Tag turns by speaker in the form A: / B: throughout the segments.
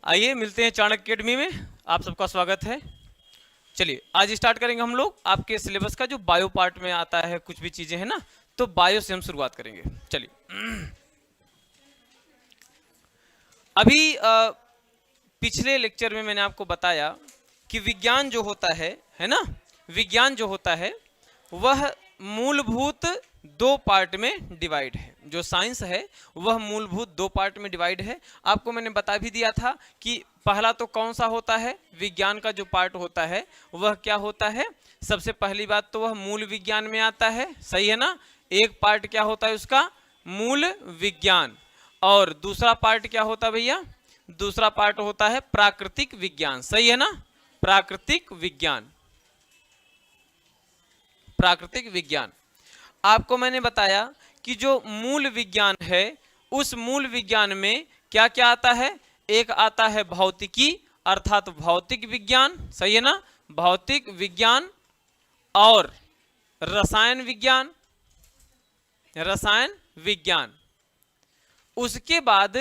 A: आइए मिलते हैं चाणक्य अकेडमी में। आप सबका स्वागत है। चलिए आज स्टार्ट करेंगे हम लोग आपके सिलेबस का जो बायो पार्ट में आता है, कुछ भी चीजें हैं ना, तो बायो से हम शुरुआत करेंगे। चलिए अभी पिछले लेक्चर में मैंने आपको बताया कि विज्ञान जो होता है ना, विज्ञान जो होता है वह मूलभूत दो पार्ट में डिवाइड है। जो साइंस है वह मूलभूत दो पार्ट में डिवाइड है। आपको मैंने बता भी दिया था कि पहला तो कौन सा होता है, विज्ञान का जो पार्ट होता है वह क्या होता है। सबसे पहली बात तो वह मूल विज्ञान में आता है, सही है ना। एक पार्ट क्या होता है उसका, मूल विज्ञान। और दूसरा पार्ट क्या होता है भैया, दूसरा पार्ट होता है प्राकृतिक विज्ञान, सही है ना। प्राकृतिक विज्ञान, प्राकृतिक विज्ञान। आपको मैंने बताया कि जो मूल विज्ञान है उस मूल विज्ञान में क्या क्या आता है। एक आता है भौतिकी अर्थात भौतिक विज्ञान, सही है ना, भौतिक विज्ञान। और रसायन विज्ञान, रसायन विज्ञान। उसके बाद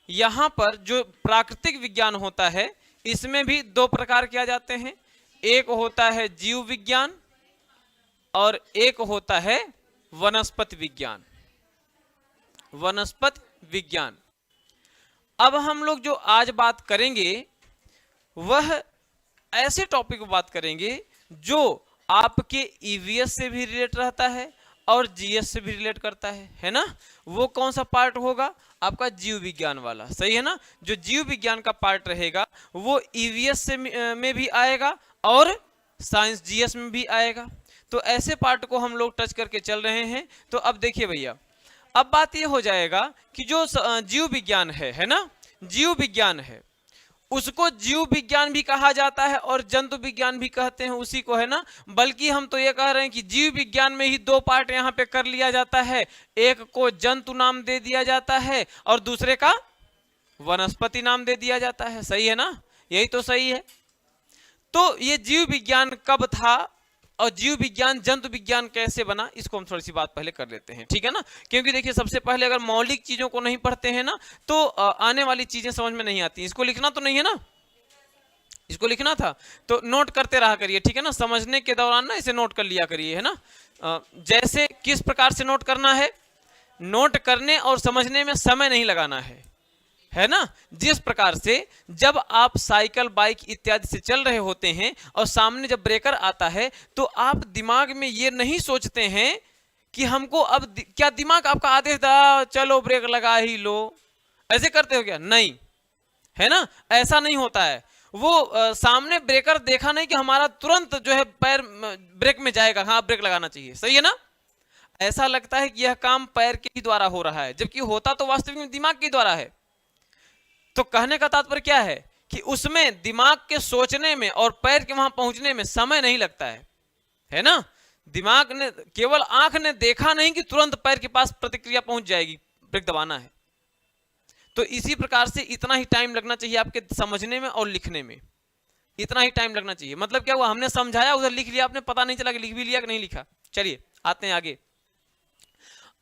A: यहां पर जो प्राकृतिक विज्ञान होता है इसमें भी दो प्रकार किया जाते हैं। एक होता है जीव विज्ञान और एक होता है वनस्पति विज्ञान, वनस्पति विज्ञान। अब हम लोग जो आज बात करेंगे वह ऐसे टॉपिक पर बात करेंगे जो आपके ईवीएस से भी रिलेट रहता है और जीएस से भी रिलेट करता है ना। वो कौन सा पार्ट होगा, आपका जीव विज्ञान वाला, सही है ना। जो जीव विज्ञान का पार्ट रहेगा वो ईवीएस से में भी आएगा और साइंस जीएस में भी आएगा। तो ऐसे पार्ट को हम लोग टच करके चल रहे हैं। तो अब देखिए भैया, अब बात ये हो जाएगा कि जो जीव विज्ञान है ना, जीव विज्ञान है उसको जीव विज्ञान भी कहा जाता है और जंतु विज्ञान भी कहते हैं उसी को, है ना। बल्कि हम तो ये कह रहे हैं कि जीव विज्ञान में ही दो पार्ट यहाँ पे कर लिया जाता है। एक को जंतु नाम दे दिया जाता है और दूसरे का वनस्पति नाम दे दिया जाता है, सही है ना। यही तो सही है। तो ये जीव विज्ञान कब था और जीव विज्ञान जंतु विज्ञान कैसे बना, इसको हम थोड़ी सी बात पहले कर लेते हैं, ठीक है ना। क्योंकि देखिए सबसे पहले अगर मौलिक चीजों को नहीं पढ़ते हैं ना तो आने वाली चीजें समझ में नहीं आती। इसको लिखना तो नहीं है ना, इसको लिखना था तो नोट करते रहा करिए, ठीक है ना। समझने के दौरान ना इसे नोट कर लिया करिए, है ना। जैसे किस प्रकार से नोट करना है, नोट करने और समझने में समय नहीं लगाना है ना। जिस प्रकार से जब आप साइकिल बाइक इत्यादि से चल रहे होते हैं और सामने जब ब्रेकर आता है तो आप दिमाग में ये नहीं सोचते हैं कि हमको अब क्या दिमाग आपका आदेश दा चलो ब्रेक लगा ही लो, ऐसे करते हो क्या, नहीं, है ना। ऐसा नहीं होता है। वो सामने ब्रेकर देखा नहीं कि हमारा तुरंत जो है पैर ब्रेक में जाएगा, हाँ ब्रेक लगाना चाहिए, सही है ना। ऐसा लगता है कि यह काम पैर के ही द्वारा हो रहा है जबकि होता तो वास्तविक में दिमाग के द्वारा है। तो कहने का तात्पर्य क्या है कि उसमें दिमाग के सोचने में और पैर के वहां पहुंचने में समय नहीं लगता है ना। दिमाग ने केवल आंख ने देखा नहीं कि तुरंत पैर के पास प्रतिक्रिया पहुंच जाएगी, ब्रेक दबाना है। तो इसी प्रकार से इतना ही टाइम लगना चाहिए आपके समझने में और लिखने में, इतना ही टाइम लगना चाहिए। मतलब क्या हुआ, हमने समझाया उधर लिख लिया, आपने पता नहीं चला कि लिख भी लिया कि नहीं लिखा। चलिए आते हैं आगे।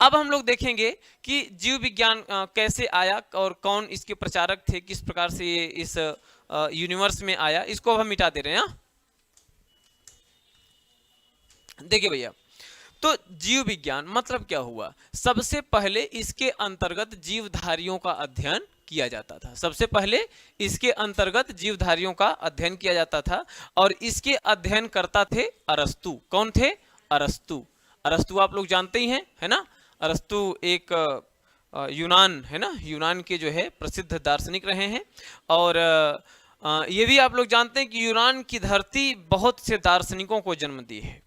A: अब हम लोग देखेंगे कि जीव विज्ञान कैसे आया और कौन इसके प्रचारक थे, किस प्रकार से ये इस यूनिवर्स में आया। इसको अब हम मिटा दे रहे हैं। देखिए भैया, तो जीव विज्ञान मतलब क्या हुआ, सबसे पहले इसके अंतर्गत जीवधारियों का अध्ययन किया जाता था। सबसे पहले इसके अंतर्गत जीवधारियों का अध्ययन किया जाता था और इसके अध्ययन करता थे अरस्तु। कौन थे, अरस्तु। अरस्तु आप लोग जानते ही हैं, है ना। अरस्तु एक यूनान, है ना, यूनान के जो है प्रसिद्ध दार्शनिक रहे हैं। और ये भी आप लोग जानते हैं कि यूनान की धरती बहुत से दार्शनिकों को जन्म दी है।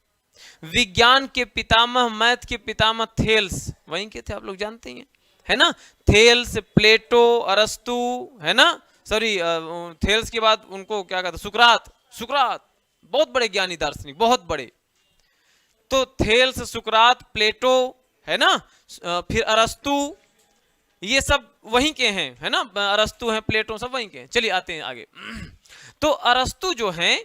A: विज्ञान के पितामह, मैथ के पितामह थेल्स वहीं के थे, आप लोग जानते ही हैं, है ना। थेल्स, प्लेटो, अरस्तु, है ना। सॉरी, थेल्स के बाद उनको क्या कहते, सुकरात। सुकरात बहुत बड़े ज्ञानी दार्शनिक, बहुत बड़े। तो थेल्स, सुकरात, प्लेटो, है ना, फिर अरस्तु, ये सब वहीं के हैं, है ना। अरस्तु हैं, प्लेटो, सब वहीं के हैं। चलिए आते हैं आगे। तो अरस्तु जो हैं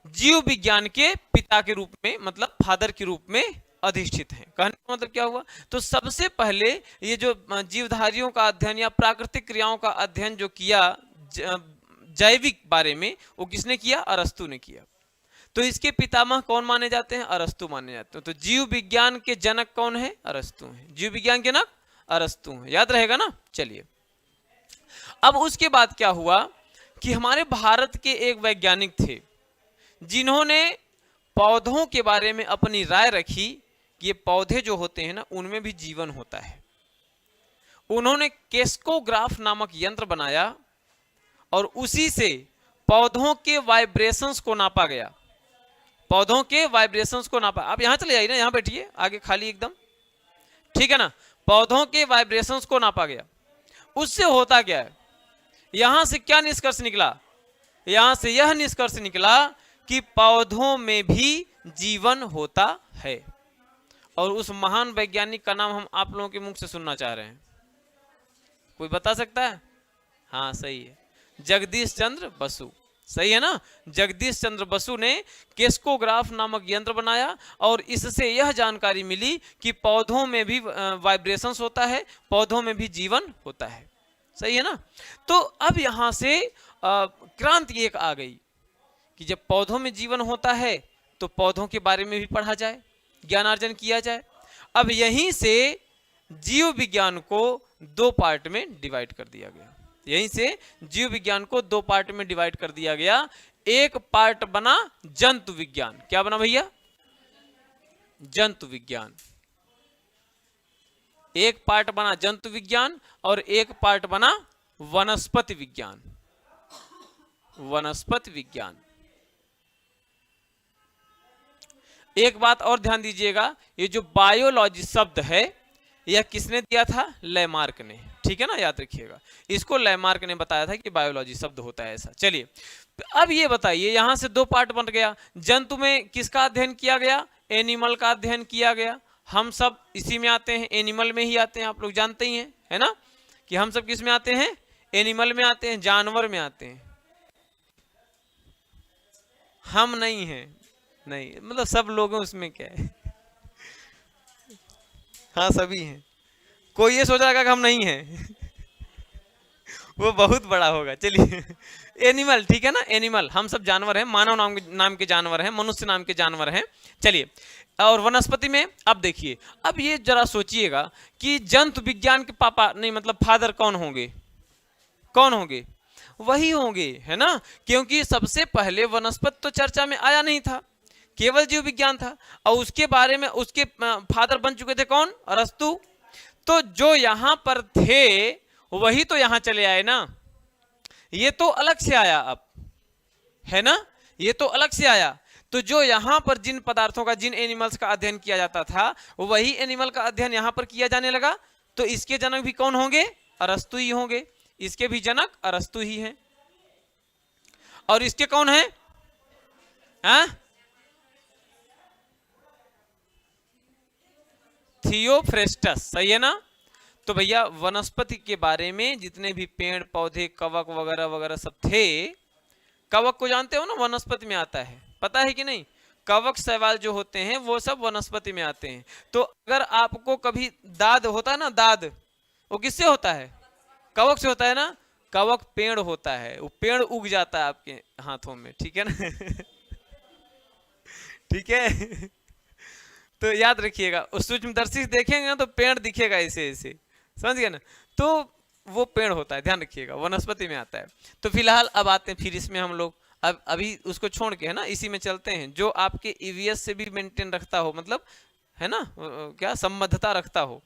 A: जीव विज्ञान के पिता के रूप में, मतलब फादर के रूप में अधिष्ठित हैं। कहने का मतलब क्या हुआ, तो सबसे पहले ये जो जीवधारियों का अध्ययन या प्राकृतिक क्रियाओं का अध्ययन जो किया जैविक बारे में वो किसने किया? अरस्तु ने किया। तो इसके पितामह कौन माने जाते हैं? अरस्तु माने जाते हैं। तो जीव विज्ञान के जनक कौन है? अरस्तु हैं। जीव विज्ञान के जनक अरस्तु हैं, याद रहेगा ना। चलिए, अब उसके बाद क्या हुआ कि हमारे भारत के एक वैज्ञानिक थे जिन्होंने पौधों के बारे में अपनी राय रखी कि ये पौधे जो होते हैं ना उनमें भी जीवन होता है। उन्होंने केस्कोग्राफ नामक यंत्र बनाया और उसी से पौधों के वाइब्रेशंस को नापा गया। पौधों के वाइब्रेशंस को नापा। आप यहां चले जाइए ना, यहां बैठिए, आगे खाली एकदम, ठीक है ना। पौधों के वाइब्रेशंस को नापा गया। उससे होता क्या है, यहां से क्या निष्कर्ष निकला? यहां से यह निष्कर्ष निकला कि पौधों में भी जीवन होता है। और उस महान वैज्ञानिक का नाम हम आप लोगों के मुख से सुनना चाह रहे हैं। कोई बता सकता है? हाँ सही है, जगदीश चंद्र बसु। सही है ना। जगदीश चंद्र बसु ने केस्कोग्राफ नामक यंत्र बनाया और इससे यह जानकारी मिली कि पौधों में भी वाइब्रेशंस होता है, पौधों में भी जीवन होता है। सही है ना। तो अब यहां से क्रांति एक आ गई कि जब पौधों में जीवन होता है तो पौधों के बारे में भी पढ़ा जाए, ज्ञानार्जन किया जाए। अब यहीं से जीव विज्ञान को दो पार्ट में डिवाइड कर दिया गया। यहीं से जीव विज्ञान को दो पार्ट में डिवाइड कर दिया गया। एक पार्ट बना जंतु विज्ञान। क्या बना भैया? जंतु विज्ञान। एक पार्ट बना जंतु विज्ञान और एक पार्ट बना वनस्पति विज्ञान। वनस्पति विज्ञान। एक बात और ध्यान दीजिएगा, ये जो बायोलॉजी शब्द है यह किसने दिया था? लैमार्क ने। ठीक है ना, याद रखिएगा। इसको लैमार्क ने बताया था कि बायोलॉजी शब्द होता है ऐसा। चलिए, अब ये बताइए, यहां से दो पार्ट बन गया। जंतु में किसका अध्ययन किया गया? एनिमल का अध्ययन किया गया। हम सब इसी में आते हैं, एनिमल में ही आते हैं। आप लोग जानते ही हैं, है ना, कि हम सब किस में आते हैं? एनिमल में आते हैं, जानवर में आते हैं। हम नहीं हैं, नहीं मतलब सब लोग हैं, उसमें क्या है। हाँ सभी हैं। कोई ये सोच रहा है कि हम नहीं हैं वो बहुत बड़ा होगा। चलिए, एनिमल, ठीक है ना, एनिमल, हम सब जानवर हैं, मानव नाम के जानवर हैं, मनुष्य नाम के जानवर हैं। चलिए, और वनस्पति में अब देखिए, अब ये जरा सोचिएगा कि जंतु विज्ञान के पापा नहीं मतलब फादर कौन होंगे? कौन होंगे? वही होंगे, है ना, क्योंकि सबसे पहले वनस्पति तो चर्चा में आया नहीं था, केवल जीव विज्ञान था। और उसके बारे में उसके फादर बन चुके थे कौन? अरस्तु। तो जो यहां पर थे वही तो यहां चले आए ना। ये तो अलग से आया अब, है ना, ये तो अलग से आया। तो जो यहां पर जिन पदार्थों का, जिन एनिमल्स का अध्ययन किया जाता था वही एनिमल का अध्ययन यहां पर किया जाने लगा। तो इसके जनक भी कौन होंगे? अरस्तु ही होंगे। इसके भी जनक अरस्तु ही हैं। और इसके कौन है? थियोफ्रेस्टस। सही है ना। तो भैया वनस्पति के बारे में जितने भी पेड़ पौधे कवक वगैरह वगैरह सब थे, कवक को जानते हो ना, वनस्पति में आता है, पता है कि नहीं? कवक शैवाल जो होते हैं वो सब वनस्पति में आते हैं। तो अगर आपको कभी दाद होता है ना, दाद वो किससे होता है? कवक से होता है ना। कवक पेड़ होता है, वो पेड़ उग जाता है आपके हाथों में, ठीक है ना ठीक है तो याद रखिएगा, उस सूक्ष्मदर्शी से देखेंगे ना तो पेड़ दिखेगा ऐसे ऐसे, समझ गए ना। तो वो पेड़ होता है, ध्यान रखिएगा, वनस्पति में आता है। तो फिलहाल अब आते हैं फिर इसमें हम लोग, अब अभी उसको छोड़ के, है ना, इसी में चलते हैं जो आपके ईवीएस से भी मेंटेन रखता हो, मतलब है ना, क्या संबद्धता रखता हो।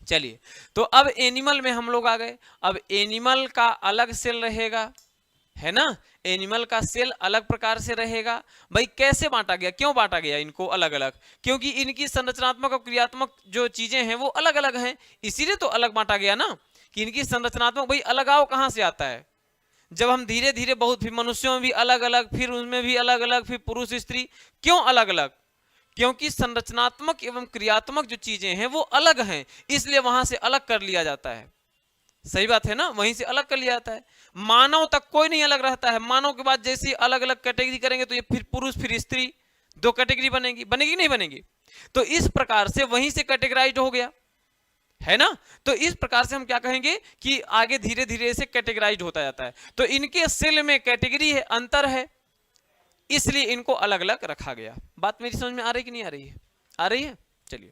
A: चलिए, तो अब एनिमल में हम लोग आ गए। अब एनिमल का अलग सेल रहेगा, है ना, एनिमल का सेल अलग प्रकार से रहेगा। भाई कैसे बांटा गया, क्यों बांटा गया इनको अलग अलग? क्योंकि इनकी संरचनात्मक और क्रियात्मक जो चीजें हैं वो अलग अलग हैं, इसीलिए तो अलग बांटा गया ना, कि इनकी संरचनात्मक। भाई अलगाव कहां से आता है? जब हम धीरे धीरे बहुत, फिर मनुष्यों में भी अलग अलग, फिर उनमें भी अलग अलग, फिर पुरुष स्त्री। क्यों अलग अलग? क्योंकि संरचनात्मक एवं क्रियात्मक जो चीजें हैं वो अलग हैं, इसलिए वहां से अलग कर लिया जाता है। सही बात है ना, वहीं से अलग कर लिया जाता है। मानव तक कोई नहीं अलग रहता है। मानव के बाद जैसे अलग अलग कैटेगरी करेंगे तो ये फिर पुरुष फिर स्त्री, दो कैटेगरी बनेगी, बनेगी नहीं बनेगी? तो इस प्रकार से वहीं से कैटेगराइज हो गया, है ना। तो इस प्रकार से हम क्या कहेंगे कि आगे धीरे धीरे से कैटेगराइज होता जाता है। तो इनके सेल में कैटेगरी है, अंतर है, इसलिए इनको अलग अलग रखा गया। बात मेरी समझ में आ रही कि नहीं आ रही है? आ रही है। चलिए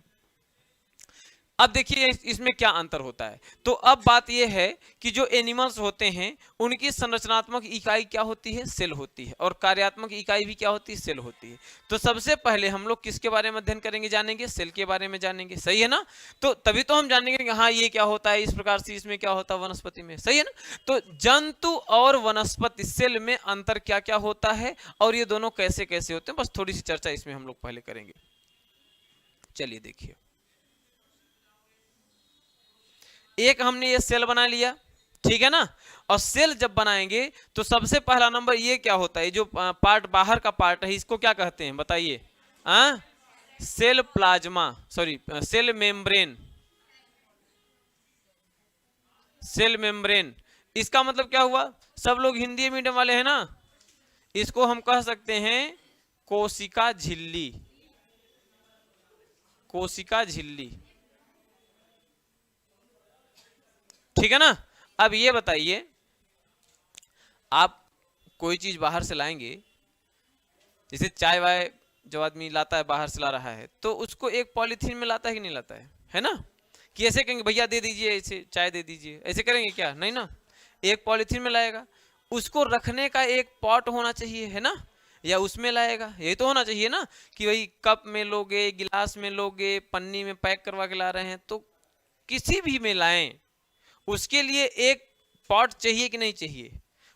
A: अब देखिए इसमें क्या अंतर होता है। तो अब बात यह है कि जो एनिमल्स होते हैं उनकी संरचनात्मक इकाई क्या होती है? सेल होती है। और कार्यात्मक इकाई भी क्या होती है? सेल होती है। तो सबसे पहले हम लोग किसके बारे में अध्ययन करेंगे, जानेंगे? सेल के बारे में जानेंगे, सही है ना। तो तभी तो हम जानेंगे कि हाँ ये क्या होता है, इस प्रकार से इसमें क्या होता है वनस्पति में, सही है ना। तो जंतु और वनस्पति सेल में अंतर क्या क्या होता है और ये दोनों कैसे कैसे होते हैं, बस थोड़ी सी चर्चा इसमें हम लोग पहले करेंगे। चलिए देखिए, एक हमने ये सेल बना लिया, ठीक है ना। और सेल जब बनाएंगे तो सबसे पहला नंबर ये क्या होता है, जो पार्ट बाहर का पार्ट है इसको क्या कहते हैं बताइए? Cell plasma, sorry cell membrane. Cell membrane इसका मतलब क्या हुआ? सब लोग हिंदी मीडियम वाले हैं ना, इसको हम कह सकते हैं कोशिका झिल्ली। कोशिका झिल्ली, ठीक है ना। अब ये बताइए, आप कोई चीज बाहर से लाएंगे, जैसे चाय वाय जो आदमी लाता है बाहर से ला रहा है, तो उसको एक पॉलीथीन में लाता है कि नहीं लाता है ना। कि ऐसे कहेंगे भैया दे दीजिए, ऐसे चाय दे दीजिए, ऐसे करेंगे क्या? नहीं ना, एक पॉलीथीन में लाएगा। उसको रखने का एक पॉट होना चाहिए, है ना, या उसमें लाएगा, यही तो होना चाहिए ना। कि भाई कप में लोगे, गिलास में लोगे, पन्नी में पैक करवा के ला रहे हैं, तो किसी भी में लाएं उसके लिए एक पॉट चाहिए कि नहीं चाहिए?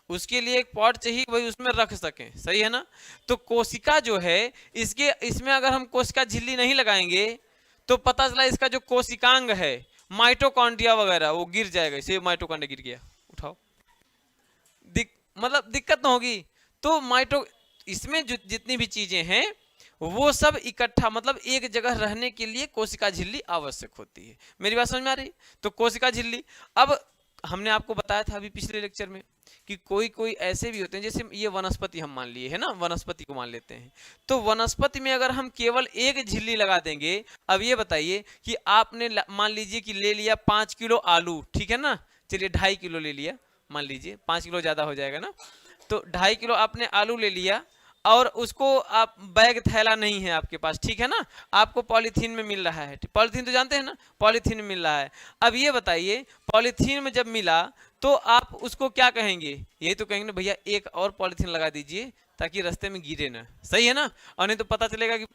A: उसके लिए एक पॉट चाहिए, वही उसमें रख सकें, सही है ना। तो कोशिका जो है इसमें अगर हम कोशिका झिल्ली नहीं लगाएंगे तो पता चला इसका जो कोशिकांग है माइटोकॉन्ड्रिया वगैरह वो गिर जाएगा। इसे माइटोकॉन्ड्रिया गिर गया, उठाओ, मतलब दिक्कत ना होगी। तो इसमें जितनी भी चीजें हैं वो सब इकट्ठा, मतलब एक जगह रहने के लिए कोशिका झिल्ली आवश्यक होती है। मेरी बात समझ में आ रही? तो कोशिका झिल्ली, अब हमने आपको बताया था अभी पिछले लेक्चर में कि कोई कोई ऐसे भी होते हैं, जैसे ये वनस्पति हम मान लिए है ना, वनस्पति को मान लेते हैं। तो वनस्पति में अगर हम केवल एक झिल्ली लगा देंगे, अब ये बताइए कि आपने मान लीजिए कि ले लिया 5 किलो आलू, ठीक है ना, चलिए 2.5 किलो ले लिया, मान लीजिए 5 किलो ज्यादा हो जाएगा ना। तो 2.5 किलो आपने आलू ले लिया और उसको आप बैग थैला नहीं है आपके पास, ठीक है ना, आपको पॉलीथीन में मिल रहा है। पॉलीथीन तो जानते हैं ना, पॉलीथीन में मिल रहा है। अब ये बताइए पॉलीथीन में जब मिला तो आप उसको क्या कहेंगे? यही तो कहेंगे ना भैया एक और पॉलीथीन लगा दीजिए ताकि रास्ते में गिरे ना, सही है ना। और नहीं तो पता चलेगा कि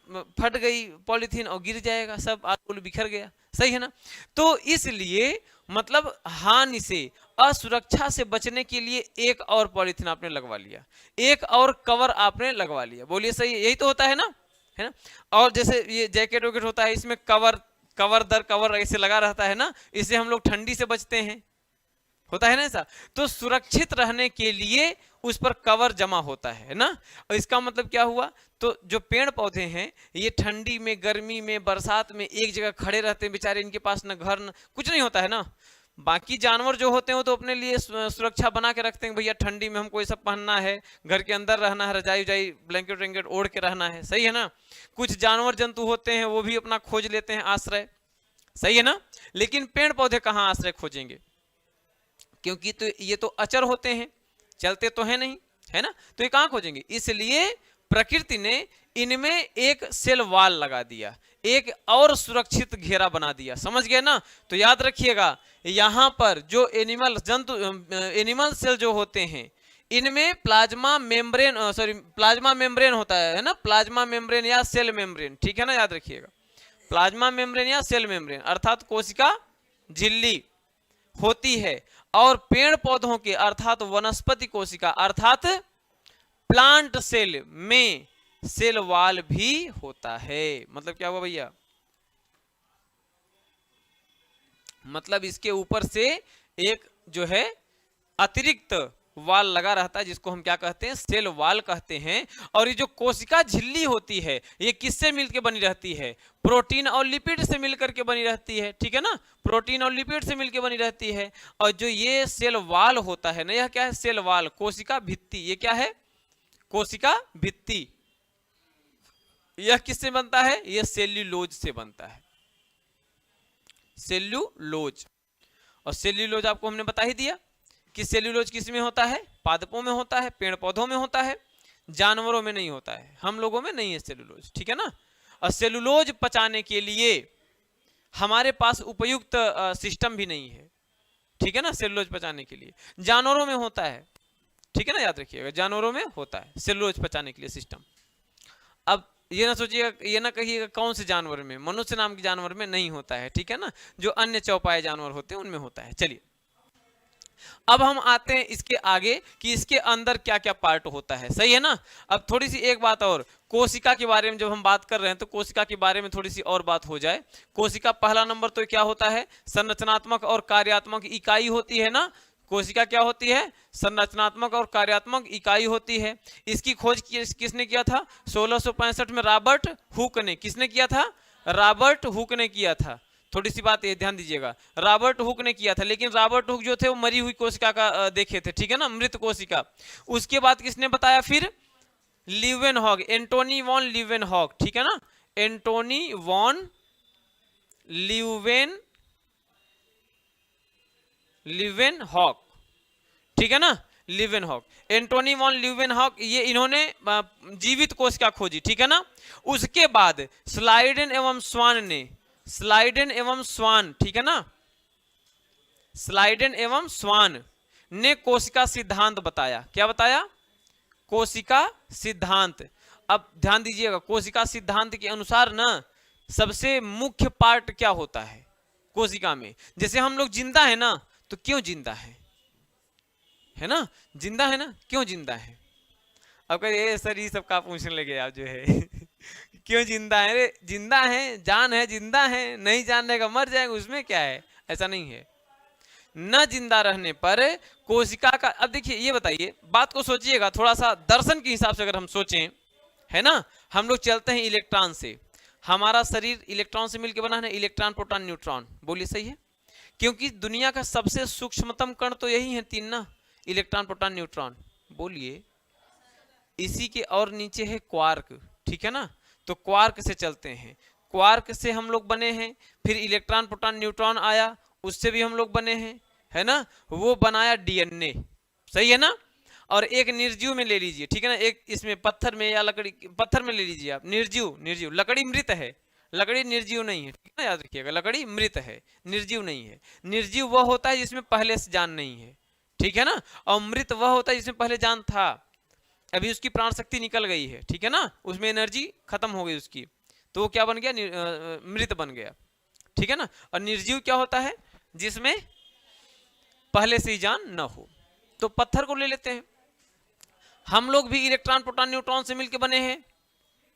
A: फट गई पॉलीथीन और गिर जाएगा, सब आलू बिखर गया, सही है ना। तो इसलिए मतलब हानि से, असुरक्षा से बचने के लिए एक और पॉलीथीन आपने लगवा लिया, एक और कवर आपने लगवा लिया। बोलिए सही, यही तो होता है ना, है ना। और जैसे ये जैकेट वैकेट होता है, इसमें कवर दर कवर ऐसे लगा रहता है ना, इससे हम लोग ठंडी से बचते हैं, होता है ना ऐसा। तो सुरक्षित रहने के लिए उस पर कवर जमा होता है ना। और इसका मतलब क्या हुआ? तो जो पेड़ पौधे हैं ये ठंडी में, गर्मी में, बरसात में एक जगह खड़े रहते हैं बेचारे, इनके पास न घर न कुछ नहीं होता है ना। बाकी जानवर जो होते हैं वो तो अपने लिए सुरक्षा बना के रखते हैं, भैया ठंडी में हमको ये सब पहनना है, घर के अंदर रहना है, रजाई उजाई ब्लैंकेट व्लैंकेट ओढ़ के रहना है, सही है ना। कुछ जानवर जंतु होते हैं वो भी अपना खोज लेते हैं आश्रय, सही है ना। लेकिन पेड़ पौधे कहाँ आश्रय खोजेंगे? क्योंकि तो ये तो अचर होते हैं, चलते तो है नहीं, है ना। तो ये कहां खोजेंगे? इसलिए प्रकृति ने इनमें एक सेल वाल लगा दिया, एक और सुरक्षित घेरा बना दिया, समझ गए ना। तो याद रखिएगा यहां पर जो एनिमल सेल जो होते हैं इनमें प्लाज्मा मेम्ब्रेन होता है ना, प्लाज्मा मेम्ब्रेन या सेल मेम्ब्रेन, ठीक है ना, याद रखिएगा प्लाज्मा मेम्ब्रेन या सेल मेम्ब्रेन अर्थात कोशिका झिल्ली होती है। और पेड़ पौधों के अर्थात वनस्पति कोशिका अर्थात प्लांट सेल में सेल वाल भी होता है। मतलब क्या हुआ भैया? मतलब इसके ऊपर से एक जो है अतिरिक्त वाल लगा रहता है जिसको हम क्या कहते हैं? सेल वाल कहते हैं। और ये जो कोशिका झिल्ली होती है ये किससे मिलकर बनी रहती है? प्रोटीन और लिपिड से मिलकर के बनी रहती है, ठीक है ना, प्रोटीन और लिपिड से मिलकर बनी रहती है। और जो ये सेल वाल होता है ना, यह क्या है? सेल वाल, कोशिका भित्ति। ये क्या है? कोशिका भित्ति। यह किससे बनता है? यह सेल्यूलोज से बनता है, सेल्यूलोज। और सेल्यूलोज आपको हमने बता ही दिया कि सेल्यूलोज किस में होता है, पादपों में होता है, पेड़ पौधों में होता है, जानवरों में नहीं होता है, हम लोगों में नहीं है सेल्यूलोज, ठीक है ना। और सेल्यूलोज पचाने के लिए हमारे पास उपयुक्त सिस्टम भी नहीं है, ठीक है ना। सेल्यूलोज पचाने के लिए जानवरों में होता है, ठीक है ना, याद रखिएगा, जानवरों में होता है सेल्यूलोज पचाने के लिए सिस्टम। अब ये ना सोचिएगा, ये ना कहिएगा कौन से जानवर में, मनुष्य नाम के जानवर में नहीं होता है, ठीक है ना, जो अन्य चौपाए जानवर होते हैं उनमें होता है। चलिए अब हम आते हैं इसके आगे कि इसके अंदर क्या क्या पार्ट होता है, सही है ना। अब थोड़ी सी एक बात और, कोशिका के बारे में जब हम बात कर रहे हैं तो कोशिका के बारे में थोड़ी सी और बात हो जाए। कोशिका पहला नंबर तो क्या होता है, संरचनात्मक और कार्यात्मक इकाई होती है ना। कोशिका क्या होती है, संरचनात्मक और कार्यात्मक इकाई होती है। इसकी खोज किसने किया था, 1665 में रॉबर्ट हुक ने। किसने किया था, रॉबर्ट हुक ने किया था। थोड़ी सी बात ये ध्यान दीजिएगा, रॉबर्ट हुक ने किया था, लेकिन रॉबर्ट हुक जो थे वो मरी हुई कोशिका का देखे थे, ठीक है ना, मृत कोशिका। उसके बाद किसने बताया फिर, ल्यूवेनहॉग, एंटोनी वॉन ल्यूवेनहॉग, ठीक है ना, एंटोनी वॉन ल्यूवेनहॉग, ठीक है ना, ल्यूवेनहॉग, एंटोनी वॉन ल्यूवेनहॉग, ये इन्होंने जीवित कोशिका खोजी, ठीक है ना। उसके बाद स्लाइडेन एवं स्वान ने, स्लाइडेन एवं स्वान, ठीक है ना, स्लाइडेन एवं स्वान ने कोशिका सिद्धांत बताया। क्या बताया, कोशिका सिद्धांत। अब ध्यान दीजिएगा, कोशिका सिद्धांत के अनुसार ना सबसे मुख्य पार्ट क्या होता है कोशिका में। जैसे हम लोग जिंदा है ना, तो क्यों जिंदा है ना, जिंदा है ना, क्यों जिंदा है। अब कहे सर ये सब का पूछने लगे आप जो है क्यों जिंदा है, अरे जिंदा है, जान है, जिंदा है, नहीं जानने का मर जाएंगे, उसमें क्या है, ऐसा नहीं है। न जिंदा रहने पर कोशिका का, अब देखिए ये बताइए, बात को सोचिएगा थोड़ा सा दर्शन के हिसाब से अगर हम सोचें, है ना, हम लोग चलते हैं इलेक्ट्रॉन से, हमारा शरीर इलेक्ट्रॉन से मिलकर बना है, इलेक्ट्रॉन प्रोटॉन न्यूट्रॉन, बोलिए सही है, क्योंकि दुनिया का सबसे सूक्ष्मतम कण तो यही है तीन ना, इलेक्ट्रॉन प्रोटॉन न्यूट्रॉन, बोलिए। इसी के और नीचे है क्वार्क, ठीक है ना, तो क्वार्क से चलते हैं, क्वार्क से हम लोग बने हैं, फिर इलेक्ट्रॉन प्रोटॉन न्यूट्रॉन आया, उससे भी हम लोग बने हैं, है ना, वो बनाया डीएनए, सही है ना। और एक निर्जीव में ले लीजिए, ठीक है ना, एक इसमें पत्थर में या लकड़ी, पत्थर में ले लीजिए आप, निर्जीव, निर्जीव, लकड़ी मृत है, लकड़ी निर्जीव नहीं है, ठीक है ना, याद रखिएगा, लकड़ी मृत है, निर्जीव नहीं है। निर्जीव वह होता है जिसमें पहले से जान नहीं है, ठीक है ना, और मृत वह होता है जिसमें पहले जान था, अभी उसकी प्राण शक्ति निकल गई है, ठीक है ना, उसमें एनर्जी खत्म हो गई उसकी, तो वो क्या बन गया, मृत बन गया, ठीक है ना। और निर्जीव क्या होता है, जिसमें पहले से ही जान न हो। तो पत्थर को ले लेते हैं, हम लोग भी इलेक्ट्रॉन प्रोटॉन न्यूट्रॉन से मिलकर बने हैं,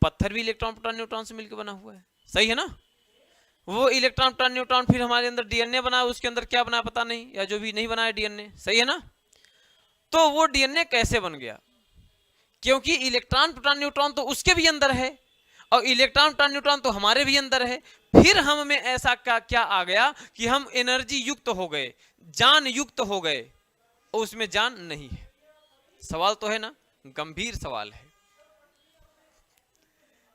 A: पत्थर भी इलेक्ट्रॉन प्रोटॉन न्यूट्रॉन से मिलकर बना हुआ है, सही है ना। वो इलेक्ट्रॉन प्रोटॉन न्यूट्रॉन फिर हमारे अंदर डीएनए बना, उसके अंदर क्या बना पता नहीं, या जो भी नहीं बनाया डीएनए, सही है ना। तो वो डीएनए कैसे बन गया, क्योंकि इलेक्ट्रॉन प्रोटॉन न्यूट्रॉन तो उसके भी अंदर है और इलेक्ट्रॉन प्रोटॉन न्यूट्रॉन तो हमारे भी अंदर है, फिर हम में ऐसा क्या आ गया कि हम एनर्जी युक्त हो गए, जान युक्त हो गए, और उसमें जान नहीं है। सवाल तो है ना, गंभीर सवाल है,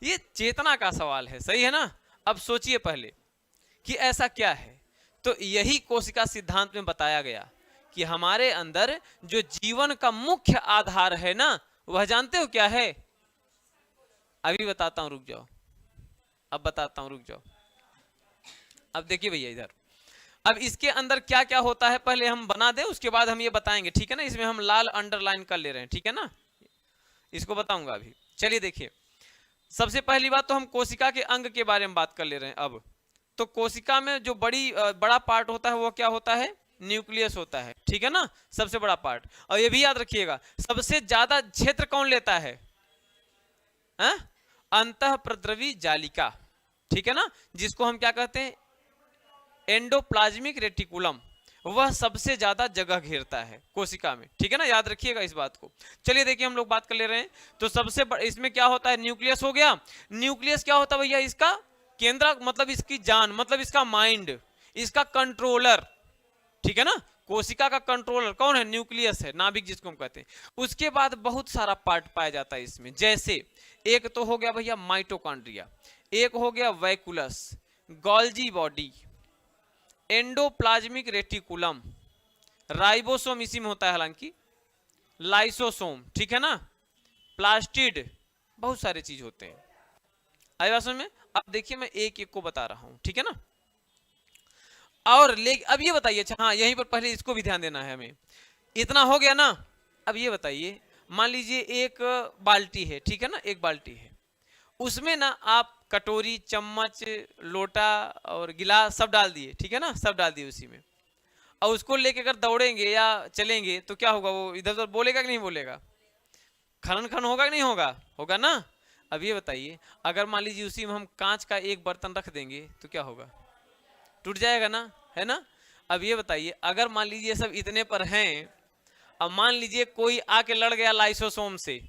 A: ये चेतना का सवाल है, सही है ना। अब सोचिए पहले कि ऐसा क्या है, तो यही कोशिका सिद्धांत में बताया गया कि हमारे अंदर जो जीवन का मुख्य आधार है ना, वह जानते हो क्या है, अभी बताता हूं, रुक जाओ, अब बताता हूं, रुक जाओ। अब देखिए भैया इधर, अब इसके अंदर क्या क्या होता है पहले हम बना दें, उसके बाद हम ये बताएंगे, ठीक है ना। इसमें हम लाल अंडरलाइन कर ले रहे हैं, ठीक है ना, इसको बताऊंगा अभी। चलिए देखिए, सबसे पहली बात तो हम कोशिका के अंग के बारे में बात कर ले रहे हैं। अब तो कोशिका में जो बड़ा पार्ट होता है वो क्या होता है, न्यूक्लियस होता है, ठीक है ना, सबसे बड़ा पार्ट। और ये भी याद रखिएगा, सबसे ज्यादा क्षेत्र कौन लेता है, अंतःप्रद्रवी जालिका, ठीक है ना, जिसको हम क्या कहते हैं, एंडोप्लाज्मिक रेटिकुलम, वह सबसे ज्यादा जगह घेरता है कोशिका में, ठीक है ना, याद रखिएगा इस बात को। चलिए देखिए, हम लोग बात कर ले रहे हैं, तो सबसे इसमें क्या होता है, न्यूक्लियस हो गया। न्यूक्लियस क्या होता है भैया, इसका केंद्र, मतलब इसकी जान, मतलब इसका माइंड, इसका कंट्रोलर, ठीक है ना, कोशिका का कंट्रोलर कौन है, न्यूक्लियस है, नाभिक जिसको हम कहते हैं। उसके बाद बहुत सारा पार्ट पाया जाता है इसमें, जैसे एक तो हो गया भैया माइटोकॉन्ड्रिया, एक हो गया vacuoles, Golgi body, endoplasmic reticulum, ribosome इसी में होता है हालांकि, लाइसोसोम, ठीक है ना, प्लास्टिड, बहुत सारे चीज होते हैं। आई बात समझ में? अब देखिए मैं एक एक को बता रहा हूं, ठीक है ना। और अब ये बताइए, अच्छा हाँ यहीं पर पहले इसको भी ध्यान देना है हमें। इतना हो गया ना। अब ये बताइए, मान लीजिए एक बाल्टी है, ठीक है ना, एक बाल्टी है, उसमें ना आप कटोरी, चम्मच, लोटा और गिलास सब डाल दिए, ठीक है ना, सब डाल दिए उसी में। और उसको लेके अगर दौड़ेंगे या चलेंगे तो क्या होगा, वो इधर उधर बोलेगा कि नहीं बोलेगा, खनन खन होगा कि नहीं होगा, होगा ना। अब ये बताइए, अगर मान लीजिए उसी में हम कांच का एक बर्तन रख देंगे तो क्या होगा, टूट जाएगा ना, है ना। अब ये बताइए, अगर मान लीजिए सब इतने पर हैं, अब मान लीजिए कोई आके लड़ गया लाइसोसोम से,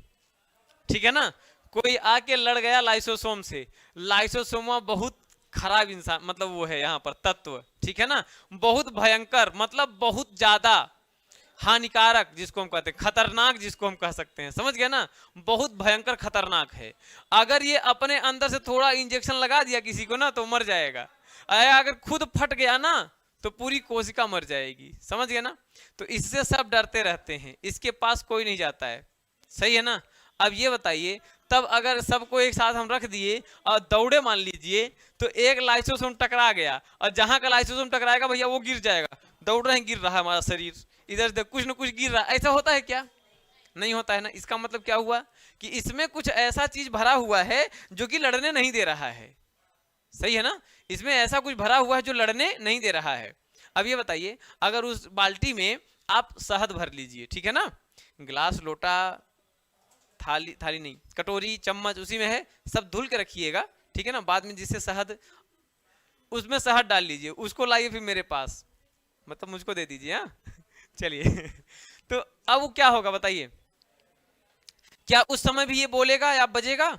A: ठीक है ना, कोई आके लड़ गया लाइसोसोम से। लाइसोसोमा बहुत खराब इंसान, मतलब वो है यहाँ पर तत्व, ठीक है ना, बहुत भयंकर, मतलब बहुत ज्यादा हानिकारक, जिसको हम कहते हैं खतरनाक, जिसको हम कह सकते हैं, समझ गए ना, बहुत भयंकर खतरनाक है। अगर ये अपने अंदर से थोड़ा इंजेक्शन लगा दिया किसी को ना तो मर जाएगा, अगर खुद फट गया ना तो पूरी कोशिका मर जाएगी, समझ गए ना। तो इससे सब डरते रहते हैं, इसके पास कोई नहीं जाता है, सही है ना। अब ये बताइए, तब अगर सबको एक साथ हम रख दिए और दौड़े मान लीजिए, तो एक लाइसोसोम टकरा गया, और जहां का लाइसोसोम टकराएगा भैया वो गिर जाएगा। दौड़ रहे हैं, गिर रहा है हमारा शरीर, इधर से कुछ न कुछ गिर रहा है, ऐसा होता है क्या, नहीं होता है ना। इसका मतलब क्या हुआ कि इसमें कुछ ऐसा चीज भरा हुआ है जो कि लड़ने नहीं दे रहा है, सही है ना, इसमें ऐसा कुछ भरा हुआ है जो लड़ने नहीं दे रहा है। अब ये बताइए, अगर उस बाल्टी में आप शहद भर लीजिए, ठीक है ना, गिलास, लोटा, थाली, थाली नहीं, कटोरी, चम्मच उसी में है, सब धुल के रखिएगा, ठीक है ना। बाद में जिससे शहद, उसमें शहद डाल लीजिए, उसको लाइए फिर मेरे पास, मतलब मुझको दे दीजिए, हाँ चलिए तो अब वो क्या होगा बताइए, क्या उस समय भी ये बोलेगा या बजेगा,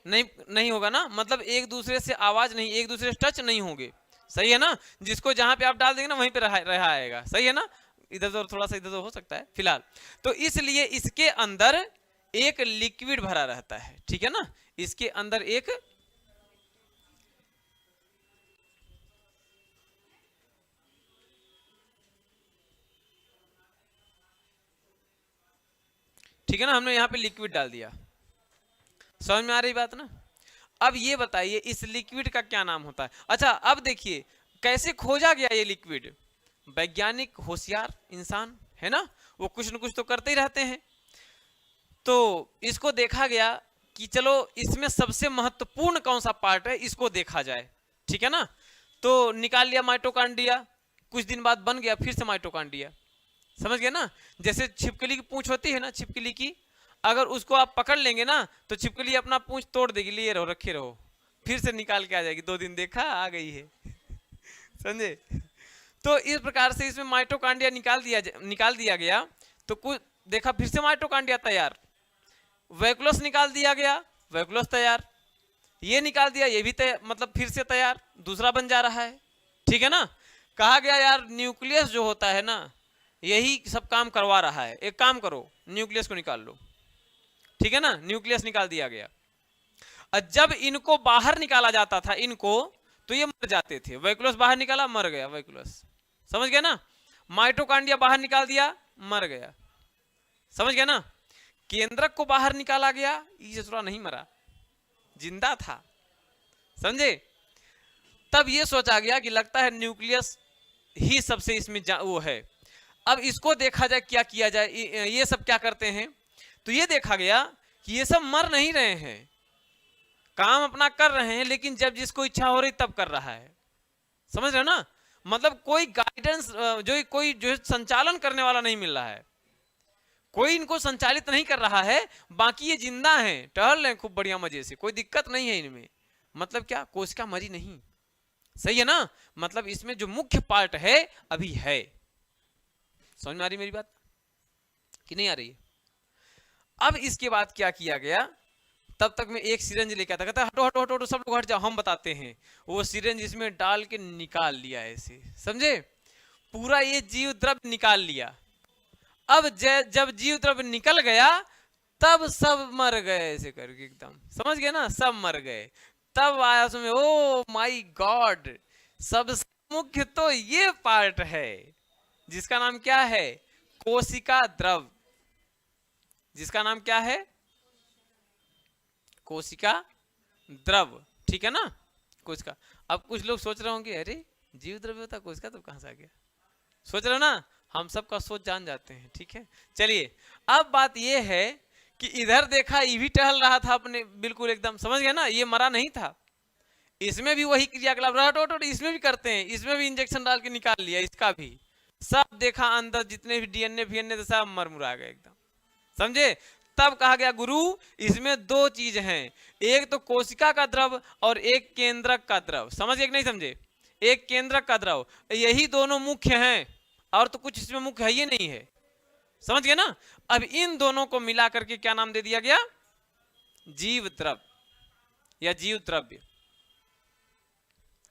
A: नहीं, नहीं होगा ना, मतलब एक दूसरे से आवाज नहीं, एक दूसरे से टच नहीं होंगे, सही है ना। जिसको जहां पे आप डाल देंगे ना वहीं पे रहा आएगा, सही है ना, इधर उधर थोड़ा सा इधर हो सकता है फिलहाल। तो इसलिए इसके अंदर एक लिक्विड भरा रहता है, ठीक है ना, इसके अंदर एक ठीक है ना, हमने यहाँ पे लिक्विड डाल दिया, समझ में आ रही बात ना। अब ये बताइए इस लिक्विड का क्या नाम होता है। अच्छा अब देखिए कैसे खोजा गया ये लिक्विड, वैज्ञानिक होशियार इंसान है ना, वो कुछ न कुछ तो करते ही रहते हैं। तो इसको देखा गया कि चलो इसमें सबसे महत्वपूर्ण कौन सा पार्ट है इसको देखा जाए, ठीक है ना। तो निकाल लिया माइटोकांड्रिया, कुछ दिन बाद बन गया फिर से माइटोकांड्रिया, समझ गए ना। जैसे छिपकली की पूंछ होती है ना, छिपकली की, अगर उसको आप पकड़ लेंगे ना तो छिपकली अपना पूंछ तोड़ देगी, लिए रहो, रखे रहो, फिर से निकाल के आ जाएगी, 2 दिन देखा आ गई है समझे। तो इस प्रकार से इसमें माइटोकांड्रिया निकाल दिया गया, तो कुछ देखा फिर से माइटोकांड्रिया तैयार, वैक्यूलस निकाल दिया गया, वैक्यूलस तैयार, ये निकाल दिया, ये भी तैयार, मतलब फिर से तैयार, दूसरा बन जा रहा है, ठीक है ना। कहा गया यार न्यूक्लियस जो होता है ना यही सब काम करवा रहा है, एक काम करो न्यूक्लियस को निकाल लो, ठीक है ना, न्यूक्लियस निकाल दिया गया। और जब इनको बाहर निकाला जाता था इनको, तो ये मर जाते थे, वैक्यूलस बाहर निकाला मर गया वैक्यूलस, समझ गया ना। माइटोकांड्रिया बाहर निकाल दिया मर गया, समझ गया ना। केंद्रक को बाहर निकाला गया, ये थोड़ा नहीं मरा, जिंदा था, समझे। तब ये सोचा गया कि लगता है न्यूक्लियस ही सबसे इसमें वो है। अब इसको देखा जाए क्या किया जाए, ये सब क्या करते हैं, तो ये देखा गया कि ये सब मर नहीं रहे हैं, काम अपना कर रहे हैं, लेकिन जब जिसको इच्छा हो रही तब कर रहा है, समझ रहे हो ना। मतलब कोई गाइडेंस, कोई संचालन करने वाला नहीं मिल रहा है, कोई इनको संचालित नहीं कर रहा है, बाकी ये जिंदा हैं, टहल रहे हैं खूब बढ़िया मजे से, कोई दिक्कत नहीं है इनमें, मतलब क्या कोशिका मरी नहीं, सही है ना। मतलब इसमें जो मुख्य पार्ट है अभी है, समझ में आ रही मेरी बात कि नहीं आ रही है। अब इसके बाद क्या किया गया, तब तक मैं एक सिरेंज लेके आता, कहता हटो हटो हटो सब लोग हट जाओ हम बताते हैं। वो सिरेंज इसमें डाल के निकाल लिया ऐसे, समझे, पूरा ये जीव द्रव्य निकाल लिया। अब जब जीव द्रव्य निकल गया तब सब मर गए ऐसे करके, एकदम समझ गए ना, सब मर गए। तब आया उसमें ओ माय गॉड, सबसे मुख्य तो ये पार्ट है जिसका नाम क्या है, कोशिका द्रव। जिसका नाम क्या है, कोशिका द्रव, ठीक है ना, कोशिका। अब कुछ लोग सोच रहे होंगे अरे जीव द्रव्य होता कोशिका तो कहां से आ गया, सोच रहे हो ना, हम सबका सोच जान जाते हैं, ठीक है। चलिए अब बात ये है कि इधर देखा ये भी टहल रहा था अपने, बिल्कुल एकदम समझ गए ना, ये मरा नहीं था, इसमें भी वही क्रियाकलाप रट इसमें भी करते हैं, इसमें भी इंजेक्शन डाल के निकाल लिया, इसका भी सब देखा, अंदर जितने भी डीएनए फीएनए थे सब मरमुरा गए एकदम, समझे। तब कहा गया गुरु इसमें दो चीज हैं, एक तो कोशिका का द्रव और एक केंद्रक का द्रव, समझ गए कि नहीं समझे, एक केंद्रक का द्रव, यही दोनों मुख्य हैं, और तो कुछ इसमें मुख्य है ही नहीं है, समझ गए ना। अब इन दोनों को मिला करके क्या नाम दे दिया गया, जीव द्रव या जीव द्रव्य,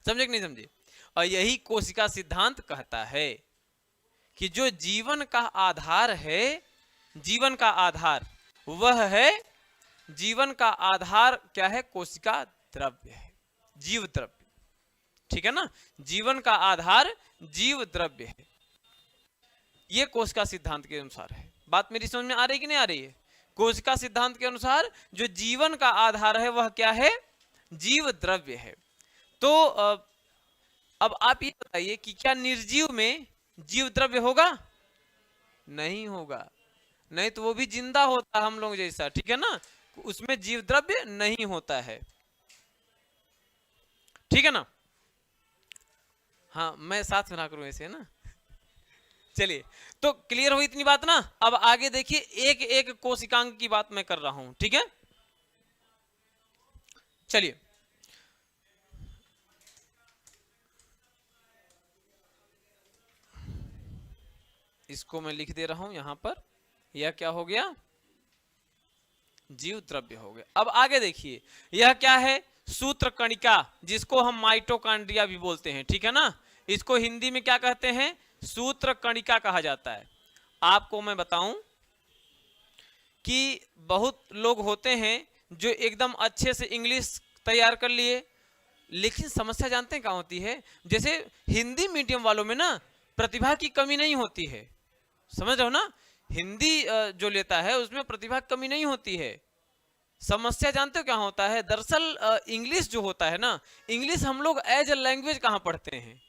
A: समझे कि नहीं समझे। और यही कोशिका सिद्धांत कहता है कि जो जीवन का आधार है, जीवन का आधार वह है, जीवन का आधार क्या है, कोशिका द्रव्य है, जीव द्रव्य, ठीक है ना, जीवन का आधार जीव द्रव्य है, ये कोशिका सिद्धांत के अनुसार है। बात मेरी समझ में आ रही है कि नहीं आ रही है। कोशिका सिद्धांत के अनुसार जो जीवन का आधार है वह क्या है, जीव द्रव्य है। तो अब आप ये बताइए कि क्या निर्जीव में जीव द्रव्य होगा, नहीं होगा, नहीं तो वो भी जिंदा होता हम लोग जैसा, ठीक है ना, उसमें जीव द्रव्य नहीं होता है, ठीक है ना। हाँ मैं साथ में ना करूं ऐसे, है ना। चलिए तो क्लियर हुई इतनी बात ना। अब आगे देखिए, एक एक कोशिकांग की बात मैं कर रहा हूं, ठीक है। चलिए इसको मैं लिख दे रहा हूं यहां पर, यह क्या हो गया, जीव द्रव्य हो गया। अब आगे देखिए, यह क्या है, सूत्र कणिका, जिसको हम माइटोकॉन्ड्रिया भी बोलते हैं, ठीक है ना, इसको हिंदी में क्या कहते हैं, सूत्र कणिका कहा जाता है। आपको मैं बताऊं कि बहुत लोग होते हैं जो एकदम अच्छे से इंग्लिश तैयार कर लिए, लेकिन समस्या जानते हैं क्या होती है, जैसे हिंदी मीडियम वालों में ना प्रतिभा की कमी नहीं होती है, समझ रहे हो ना, हिंदी जो लेता है उसमें प्रतिभा की कमी नहीं होती है। समस्या जानते हो क्या होता है, दरअसल इंग्लिश जो होता है ना, इंग्लिश हम लोग एज अ लैंग्वेज कहाँ पढ़ते हैं,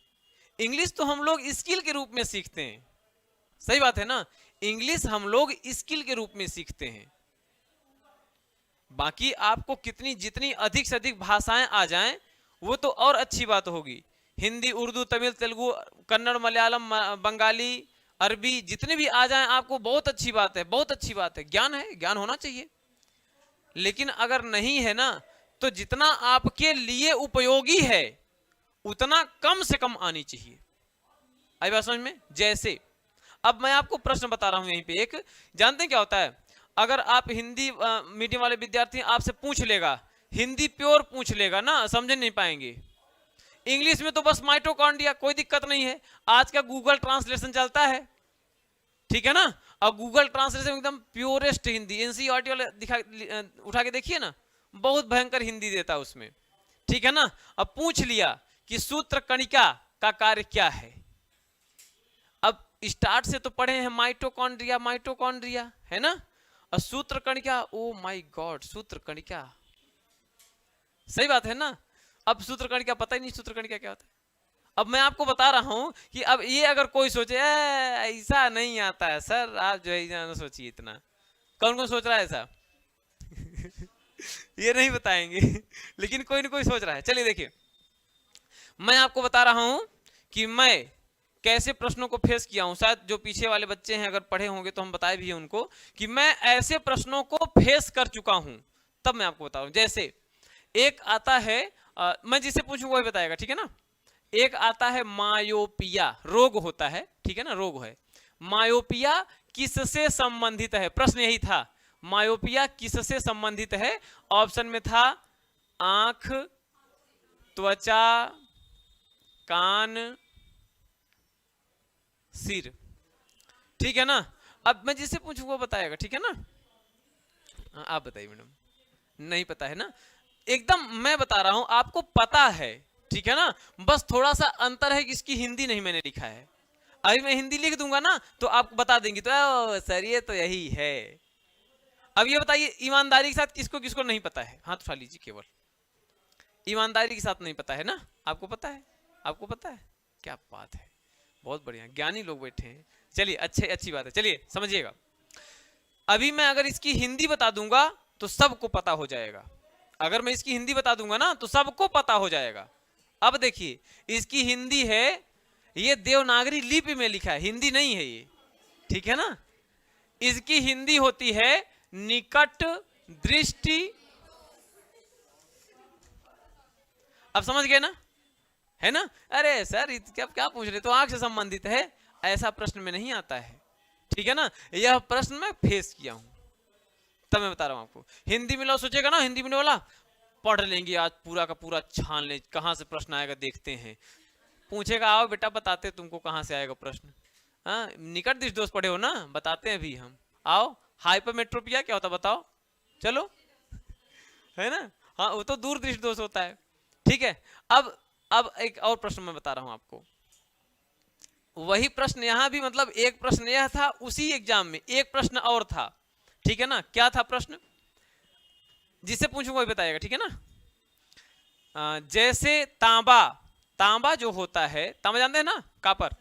A: इंग्लिश तो हम लोग स्किल के रूप में सीखते हैं, सही बात है ना, इंग्लिश हम लोग स्किल के रूप में सीखते हैं। बाकी आपको कितनी जितनी अधिक से अधिक भाषाएं आ जाएं वो तो और अच्छी बात होगी, हिंदी उर्दू तमिल तेलुगु कन्नड़ मलयालम बंगाली अरबी जितने भी आ जाएं आपको बहुत अच्छी बात है, बहुत अच्छी बात है, ज्ञान है, ज्ञान होना चाहिए। लेकिन अगर नहीं है ना तो जितना आपके लिए उपयोगी है उतना कम से कम आनी चाहिए। आई बात समझ में। जैसे अब मैं आपको प्रश्न बता रहा हूं यहीं पे एक, जानते हैं क्या होता है, अगर आप हिंदी मीडियम वाले विद्यार्थी आपसे पूछ लेगा, हिंदी प्योर पूछ लेगा ना, समझ नहीं पाएंगे, इंग्लिश में तो बस माइटोकॉन्ड्रिया, कोई दिक्कत नहीं है, आज का गूगल ट्रांसलेशन चलता है, ठीक है ना, और गूगल ट्रांसलेशन एकदम प्योरेस्ट हिंदी, एनसीईआरटी वाले उठा के देखिए ना, बहुत भयंकर हिंदी देता है उसमें, ठीक है ना। अब पूछ लिया कि सूत्र कणिका का कार्य क्या है, अब स्टार्ट से तो पढ़े हैं माइटोकॉन्ड्रिया, माइटोकॉन्ड्रिया है ना, और सूत्र कणिका, ओ माय गॉड, सूत्र कणिका, सही बात है ना। अब सूत्र कणिका पता ही नहीं सूत्र कणिका क्या होता है। अब मैं आपको बता रहा हूं कि अब ये अगर कोई सोचे ऐसा नहीं आता है सर, आप जो है ना सोचिए इतना, कौन कौन सोच रहा है ऐसा ये नहीं बताएंगे लेकिन कोई ना कोई सोच रहा है। चलिए देखिए, मैं आपको बता रहा हूं कि मैं कैसे प्रश्नों को फेस किया हूं, शायद जो पीछे वाले बच्चे हैं अगर पढ़े होंगे तो हम बताए भी हैं उनको कि मैं ऐसे प्रश्नों को फेस कर चुका हूं, तब मैं आपको बता रहा हूं। जैसे एक आता है मैं जिससे पूछूंगा वही बताएगा, ठीक है ना। एक आता है मायोपिया, रोग होता है, ठीक है ना, रोग है। मायोपिया किससे संबंधित है, प्रश्न यही था, मायोपिया किससे संबंधित है। ऑप्शन में था आंख, त्वचा, कान, सिर, ठीक है ना। अब मैं जिससे पूछूंगा वो बताएगा, ठीक है ना। आप बताइए मैडम, नहीं पता है ना, एकदम मैं बता रहा हूं आपको पता है, ठीक है ना, बस थोड़ा सा अंतर है कि इसकी हिंदी नहीं मैंने लिखा है। अभी मैं हिंदी लिख दूंगा ना तो आप बता देंगे, तो सर ये तो यही है। अब ये बताइए ईमानदारी के साथ किसको किसको नहीं पता है, हाथ उठा लीजिए। केवल ईमानदारी के साथ नहीं पता है ना, आपको पता है, आपको पता है, क्या बात है, बहुत बढ़िया, ज्ञानी लोग बैठे हैं। चलिए अच्छी बात है, चलिए समझिएगा। अभी मैं अगर इसकी हिंदी बता दूंगा तो सबको पता हो जाएगा, अगर मैं इसकी हिंदी बता दूंगा ना तो सबको पता हो जाएगा। अब देखिए इसकी हिंदी है, ये देवनागरी लिपि में लिखा है, हिंदी नहीं है ये, ठीक है ना। इसकी हिंदी होती है निकट दृष्टि, अब समझ गए ना, है ना। अरे सर क्या पूछ रहे, तो आंख से संबंधित है, ऐसा प्रश्न में नहीं आता है, ठीक है ना। यह प्रश्न मैं फेस किया हूं, तब मैं बता रहा हूं आपको। हिंदी में लोग सोचेगा ना, हिंदी में वाला पढ़ लेंगे आज पूरा का पूरा, छान ले कहां से प्रश्न आएगा देखते हैं, पूछेगा आओ बेटा बताते तुमको कहां से आएगा प्रश्न। हाँ, निकट दृष्टि दोष पढ़े हो ना, बताते हैं अभी हम, आओ। हाइपरमेट्रोपिया क्या होता बताओ, चलो, है ना। हाँ वो तो दूर दृष्टि दोष होता है, ठीक है। अब एक और प्रश्न मैं बता रहा हूं आपको, वही प्रश्न यहां भी, मतलब एक प्रश्न यह था उसी एग्जाम में, एक प्रश्न और था, ठीक है ना। क्या था प्रश्न, जिससे पूछूंगा वही बताएगा, ठीक है ना। जैसे तांबा, तांबा जो होता है, तांबा जानते हैं ना, कापर,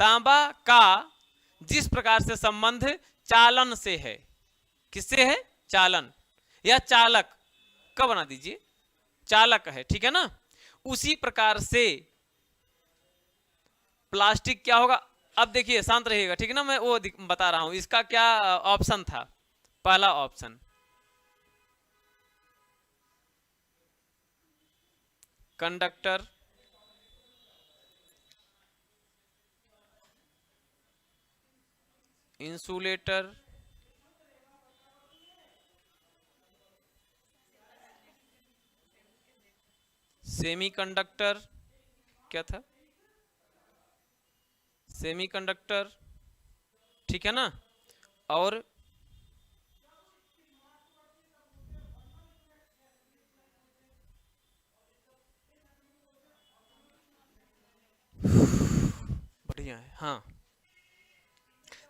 A: तांबा का जिस प्रकार से संबंध चालन से है, किससे है, चालन या चालक का बना दीजिए, चालक है, ठीक है ना। उसी प्रकार से प्लास्टिक क्या होगा। अब देखिए शांत रहिएगा, ठीक है ना, मैं वो बता रहा हूं। इसका क्या ऑप्शन था, पहला ऑप्शन कंडक्टर, इंसुलेटर, सेमीकंडक्टर, क्या था, सेमीकंडक्टर, ठीक है ना, और बढ़िया है। हाँ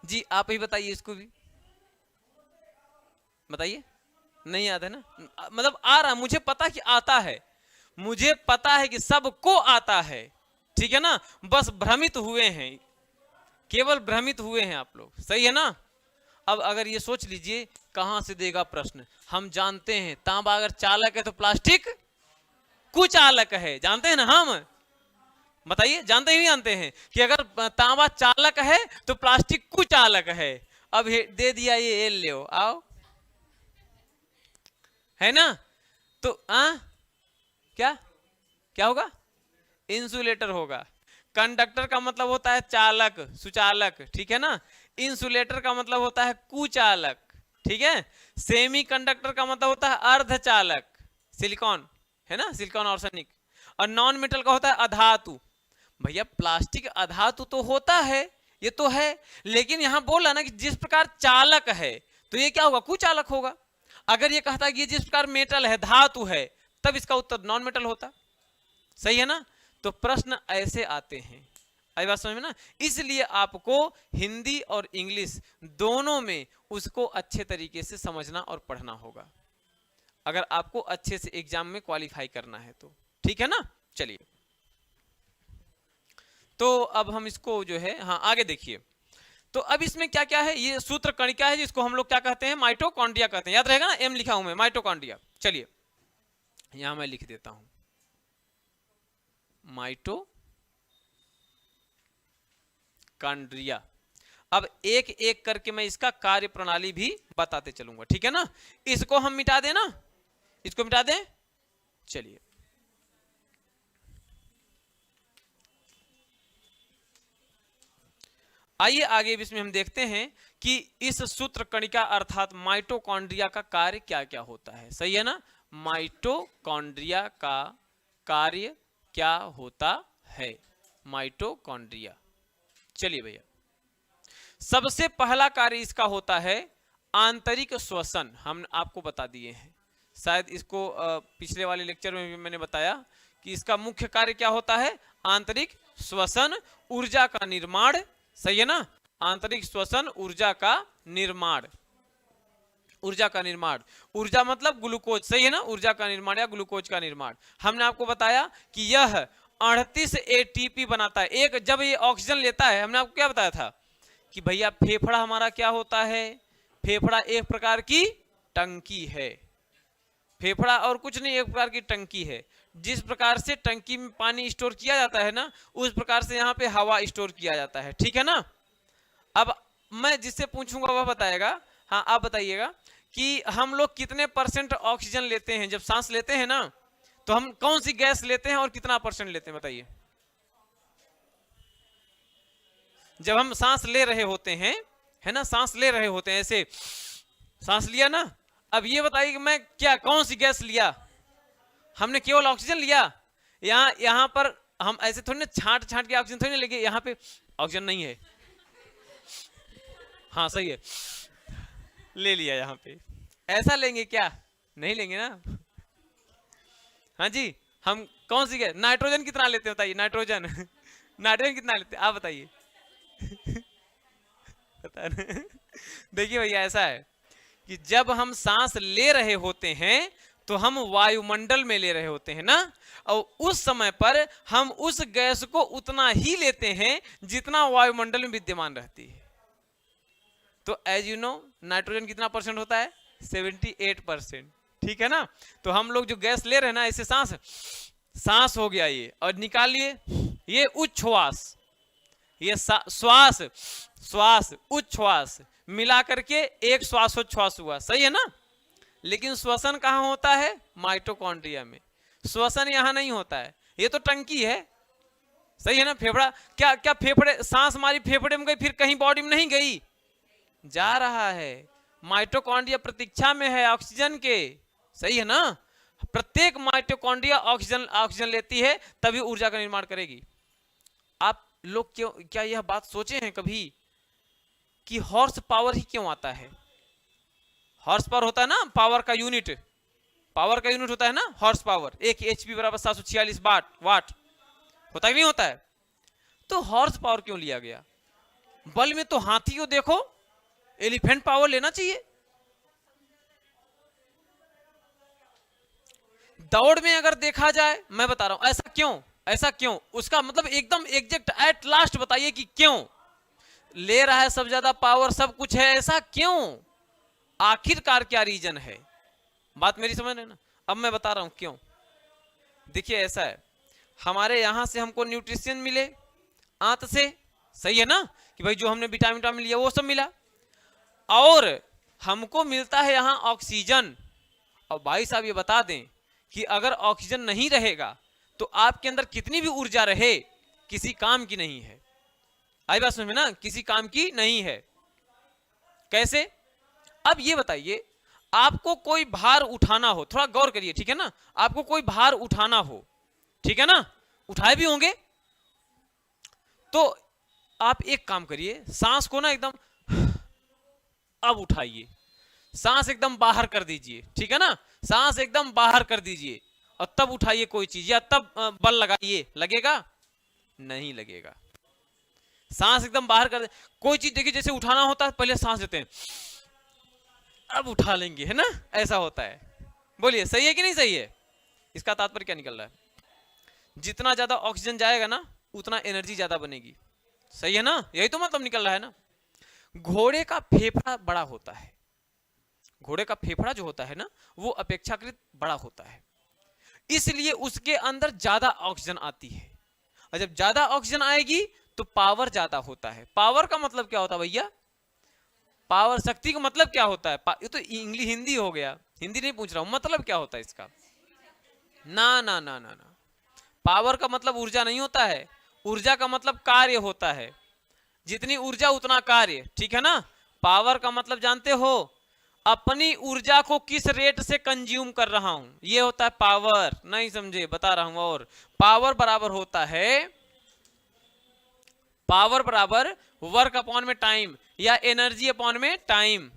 A: जी, आप ही बताइए, इसको भी बताइए, नहीं आता है ना, मतलब आ रहा, मुझे पता कि आता है, मुझे पता है कि सबको आता है, ठीक है ना, बस भ्रमित हुए हैं, केवल भ्रमित हुए हैं आप लोग, सही है ना। अब अगर ये सोच लीजिए कहां से देगा प्रश्न, हम जानते हैं तांबा अगर चालक है तो प्लास्टिक कुचालक है, जानते हैं ना हम, बताइए, जानते ही नहीं जानते हैं कि अगर तांबा चालक है तो प्लास्टिक कुचालक है। अब दे दिया ये एल ले आओ, है ना। तो क्या क्या होगा, इंसुलेटर होगा। कंडक्टर का मतलब होता है चालक, सुचालक, ठीक है ना। इंसुलेटर का मतलब होता है कुचालक, ठीक है। सेमी कंडक्टर का मतलब होता है अर्धचालक, सिलिकॉन, है ना, सिलिकॉन आर्सेनिक। और नॉन मेटल का होता है अधातु। भैया प्लास्टिक अधातु तो होता है, ये तो है, लेकिन यहां बोला ना कि जिस प्रकार चालक है तो ये क्या होगा, कुचालक होगा। अगर ये कहता है कि जिस प्रकार मेटल है, धातु है, तब इसका उत्तर नॉन मेटल होता, सही है ना। तो प्रश्न ऐसे आते हैं, आई बात समझ में ना। इसलिए आपको हिंदी और इंग्लिश दोनों में उसको अच्छे तरीके से समझना और पढ़ना होगा, अगर आपको अच्छे से एग्जाम में क्वालिफाई करना है तो, ठीक है ना। चलिए, तो अब हम इसको जो है, हाँ आगे देखिए। तो अब इसमें क्या क्या है, ये सूत्र कणिका है जिसको हम लोग क्या कहते हैं, माइटोकॉन्ड्रिया कहते हैं, याद रहेगा ना, एम लिखा हूं मैं, माइटोकॉन्ड्रिया। चलिए यहां मैं लिख देता हूं माइटोकॉन्ड्रिया। अब एक एक करके मैं इसका कार्य प्रणाली भी बताते चलूंगा, ठीक है ना। इसको हम मिटा दें ना, इसको मिटा दें, चलिए। आइए आगे इसमें हम देखते हैं कि इस सूत्र कणिका अर्थात माइटोकॉन्ड्रिया का कार्य क्या क्या होता है, सही है ना। माइटोकॉन्ड्रिया का कार्य क्या होता है, माइटोकॉन्ड्रिया। चलिए भैया, सबसे पहला कार्य इसका होता है आंतरिक श्वसन, हम आपको बता दिए हैं, शायद इसको पिछले वाले लेक्चर में भी मैंने बताया कि इसका मुख्य कार्य क्या होता है, आंतरिक श्वसन, ऊर्जा का निर्माण, सही है ना, आंतरिक श्वसन, ऊर्जा का निर्माण, ऊर्जा का निर्माण, ऊर्जा मतलब ग्लूकोज, सही है ना, ऊर्जा का निर्माण या ग्लूकोज का निर्माण। हमने आपको बताया कि यह 38 एटीपी बनाता है। एक जब ये ऑक्सीजन लेता है, हमने आपको क्या बताया था कि भैया फेफड़ा हमारा क्या होता है, फेफड़ा एक प्रकार की टंकी है, फेफड़ा और कुछ नहीं, एक प्रकार की टंकी है। जिस प्रकार से टंकी में पानी स्टोर किया जाता है ना, उस प्रकार से यहाँ पे हवा स्टोर किया जाता है, ठीक है ना। अब मैं जिससे पूछूंगा वह बताएगा। हाँ, आप बताइएगा कि हम लोग कितने % ऑक्सीजन लेते हैं जब सांस लेते हैं ना, तो हम कौन सी गैस लेते हैं और कितना % लेते हैं, बताइए। जब हम सांस ले रहे होते हैं, है ना, सांस ले रहे होते हैं, ऐसे सांस लिया ना, अब ये बताइए कि मैं क्या कौन सी गैस लिया, हमने केवल ऑक्सीजन लिया। यहाँ पर हम ऐसे थोड़ी ना छांट छांट के ऑक्सीजन थोड़ी ना लेंगे, यहाँ पे ऑक्सीजन नहीं है, हाँ सही है, ले लिया, यहाँ पे ऐसा लेंगे क्या, नहीं लेंगे ना। हाँ जी, हम कौन सी गैस, नाइट्रोजन कितना लेते हैं बताइए, नाइट्रोजन नाइट्रोजन कितना लेते हैं आप बताइए पता नहीं। देखिए भैया ऐसा है कि जब हम सांस ले रहे होते हैं तो हम वायुमंडल में ले रहे होते हैं ना, और उस समय पर हम उस गैस को उतना ही लेते हैं जितना वायुमंडल में विद्यमान रहती है। तो एज यू नो नाइट्रोजन कितना % होता है, 78%, ठीक है ना। तो हम लोग जो गैस ले रहे हैं ना, ऐसे सांस हो गया ये, और निकालिए ये उच्छ्वास, ये श्वास उच्छ्वास मिला करके एक श्वासोच्छ्वास हुआ, सही है ना। लेकिन श्वसन कहाँ होता है, माइटोकॉन्ड्रिया में, श्वसन यहाँ नहीं होता है, ये तो टंकी है, सही है ना। फेफड़ा क्या क्या, फेफड़े, सांस हमारी फेफड़े में गई, फिर कहीं बॉडी में नहीं गई, जा रहा है, माइटोकॉन्ड्रिया प्रतीक्षा में है ऑक्सीजन के, सही है ना। प्रत्येक माइटोकॉन्ड्रिया ऑक्सीजन लेती है तभी ऊर्जा का निर्माण करेगी। आप लोग क्या यह बात सोचे हैं कभी कि हॉर्स पावर ही क्यों आता है। हॉर्स पावर होता है ना, पावर का यूनिट होता है ना, हॉर्स पावर। 1 HP बराबर 746 वाट होता है, नहीं होता है। तो हॉर्स पावर क्यों लिया गया, बल में तो हाथी को देखो, एलिफेंट पावर लेना चाहिए। दौड़ में अगर देखा जाए, मैं बता रहा हूं ऐसा क्यों, उसका मतलब एकदम एग्जैक्ट एट लास्ट बताइए कि क्यों ले रहा है सब ज्यादा पावर, सब कुछ है, ऐसा क्यों, आखिरकार क्या रीजन है, बात मेरी समझ रहे ना। अब मैं बता रहा हूं क्यों। देखिए ऐसा है, हमारे यहां से हमको न्यूट्रिशन मिले आंत से, सही है ना, कि भाई जो हमने विटामिन लिया वो सब मिला, और हमको मिलता है यहां ऑक्सीजन। और भाई साहब ये बता दें कि अगर ऑक्सीजन नहीं रहेगा तो आपके अंदर कितनी भी ऊर्जा रहे किसी काम की नहीं है। आई बात समझ में ना, किसी काम की नहीं है। कैसे, अब ये बताइए, आपको कोई भार उठाना हो, थोड़ा गौर करिए, ठीक है ना, आपको कोई भार उठाना हो, ठीक है ना, उठाए भी होंगे, तो आप एक काम करिए, सांस को ना एकदम अब उठाइए, सांस एकदम बाहर कर दीजिए, ठीक है ना, सांस एकदम बाहर कर दीजिए और तब उठाइए कोई चीज, या तब बल लगाइए, लगेगा नहीं लगेगा। सांस एकदम बाहर कर दे, कोई चीज देखिए जैसे उठाना होता है पहले सांस लेते हैं, अब उठा लेंगे, है ना, ऐसा होता है। बोलिए सही है कि नहीं सही है। इसका तात्पर्य क्या निकल रहा है, जितना ज्यादा ऑक्सीजन जाएगा ना उतना एनर्जी ज्यादा बनेगी, सही है ना, यही तो मतलब निकल रहा है ना। घोड़े का फेफड़ा बड़ा होता है, घोड़े का फेफड़ा जो होता है ना वो अपेक्षाकृत बड़ा होता है, इसलिए उसके अंदर ज्यादा ऑक्सीजन आती है, और जब ज्यादा ऑक्सीजन आएगी तो पावर ज्यादा होता है। पावर का मतलब क्या होता है भैया, पावर शक्ति का मतलब क्या होता है, ये तो इंग्लिश हिंदी हो गया, हिंदी नहीं पूछ रहा हूं, मतलब क्या होता है इसका, ना ना ना ना ना, पावर का मतलब ऊर्जा नहीं होता है, ऊर्जा का मतलब कार्य होता है, जितनी ऊर्जा उतना कार्य, ठीक है ना। पावर का मतलब जानते हो, अपनी ऊर्जा को किस रेट से कंज्यूम कर रहा हूं, ये होता है पावर। नहीं समझे, बता रहा हूं, और पावर बराबर होता है, पावर बराबर वर्क अपॉन में टाइम, या एनर्जी अपॉन में टाइम।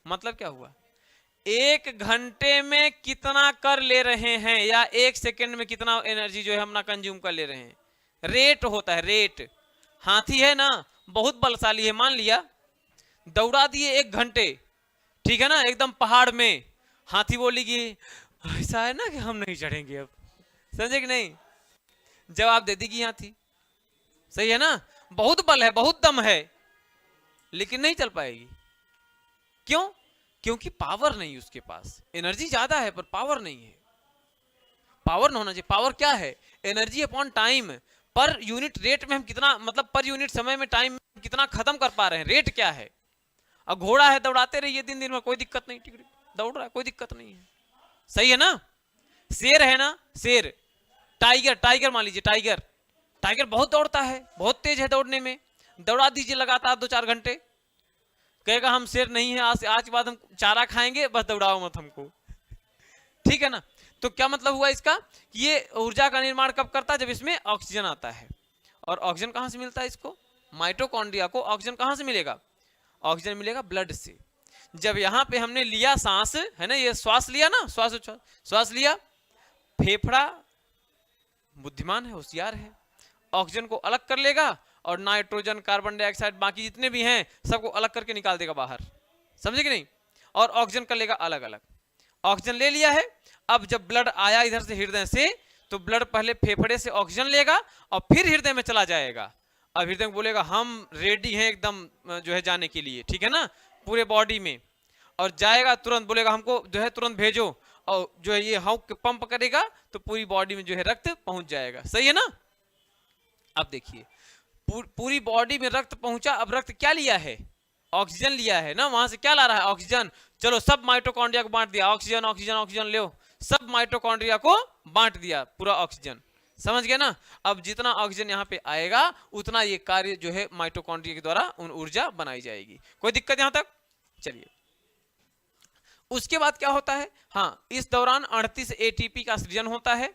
A: मतलब क्या हुआ, एक घंटे में कितना कर ले रहे हैं या एक सेकंड में कितना एनर्जी जो है अपना कंज्यूम कर ले रहे हैं, रेट होता है रेट। हाथी है ना, बहुत बलशाली है, मान लिया दौड़ा दिए 1 घंटे, ठीक है ना, एकदम पहाड़ में, हाथी बोली कि ऐसा है ना कि हम नहीं चढ़ेंगे अब, समझे कि नहीं, जवाब दे देगी हाथी, सही है ना, बहुत बल है, बहुत दम है, लेकिन नहीं चल पाएगी। क्यों? क्योंकि पावर नहीं उसके पास, एनर्जी ज्यादा है पर पावर नहीं है। पावर ना होना चाहिए, पावर क्या है, energy upon time, per unit rate में हम कितना, मतलब पर यूनिट समय में टाइम कितना खत्म कर पा रहे हैं, रेट क्या है। अब घोड़ा है, दौड़ाते रहिए दिन दिन में, कोई दिक्कत नहीं, दौड़ रहा है, कोई दिक्कत नहीं है, सही है ना। शेर है ना, शेर, टाइगर, टाइगर मान लीजिए, टाइगर, टाइगर बहुत दौड़ता है, बहुत तेज है दौड़ने में, दौड़ा दीजिए लगातार 2-4 घंटे, कहेगा हम शेर नहीं है, आज के बाद हम चारा खाएंगे, बस दौड़ाओ मत हमको, ठीक है ना। तो क्या मतलब हुआ इसका, ये ऊर्जा का निर्माण कब करता है, जब इसमें ऑक्सीजन आता है। और ऑक्सीजन कहां से मिलता है इसको, माइटोकॉन्ड्रिया को ऑक्सीजन कहां से मिलेगा, ऑक्सीजन मिलेगा ब्लड से। जब यहां पे हमने लिया सांस, है ना, ये श्वास लिया ना, श्वास लिया, फेफड़ा बुद्धिमान है, होशियार है, ऑक्सीजन को अलग कर लेगा और नाइट्रोजन, कार्बन डाइऑक्साइड, बाकी जितने भी हैं सबको अलग करके निकाल देगा बाहर, समझे कि नहीं, और ऑक्सीजन कर लेगा अलग अलग। ऑक्सीजन ले लिया है, अब जब ब्लड आया इधर से हृदय से, तो ब्लड पहले फेफड़े से ऑक्सीजन लेगा और फिर हृदय में चला जाएगा। अब हृदय बोलेगा हम रेडी हैं एकदम जो है जाने के लिए, ठीक है ना, पूरे बॉडी में, और जाएगा तुरंत, बोलेगा हमको जो है तुरंत भेजो, और जो है ये हाउ पंप करेगा तो पूरी बॉडी में जो है रक्त पहुंच जाएगा, सही है ना। अब देखिए पूरी बॉडी में रक्त पहुंचा, अब रक्त क्या लिया है, ऑक्सीजन लिया है ना, वहां से क्या ला रहा है, ऑक्सीजन, चलो सब माइटोकॉन्ड्रिया को बांट दिया, ऑक्सीजन ऑक्सीजन ऑक्सीजन लो, सब माइटोकॉन्ड्रिया को बांट दिया पूरा ऑक्सीजन, समझ गए ना। अब जितना ऑक्सीजन यहाँ पे आएगा उतना ये कार्य जो है माइटोकॉन्ड्रिया के द्वारा ऊर्जा बनाई जाएगी, कोई दिक्कत यहाँ तक। चलिए उसके बाद क्या होता है, हाँ इस दौरान 38 एटीपी का सृजन होता है।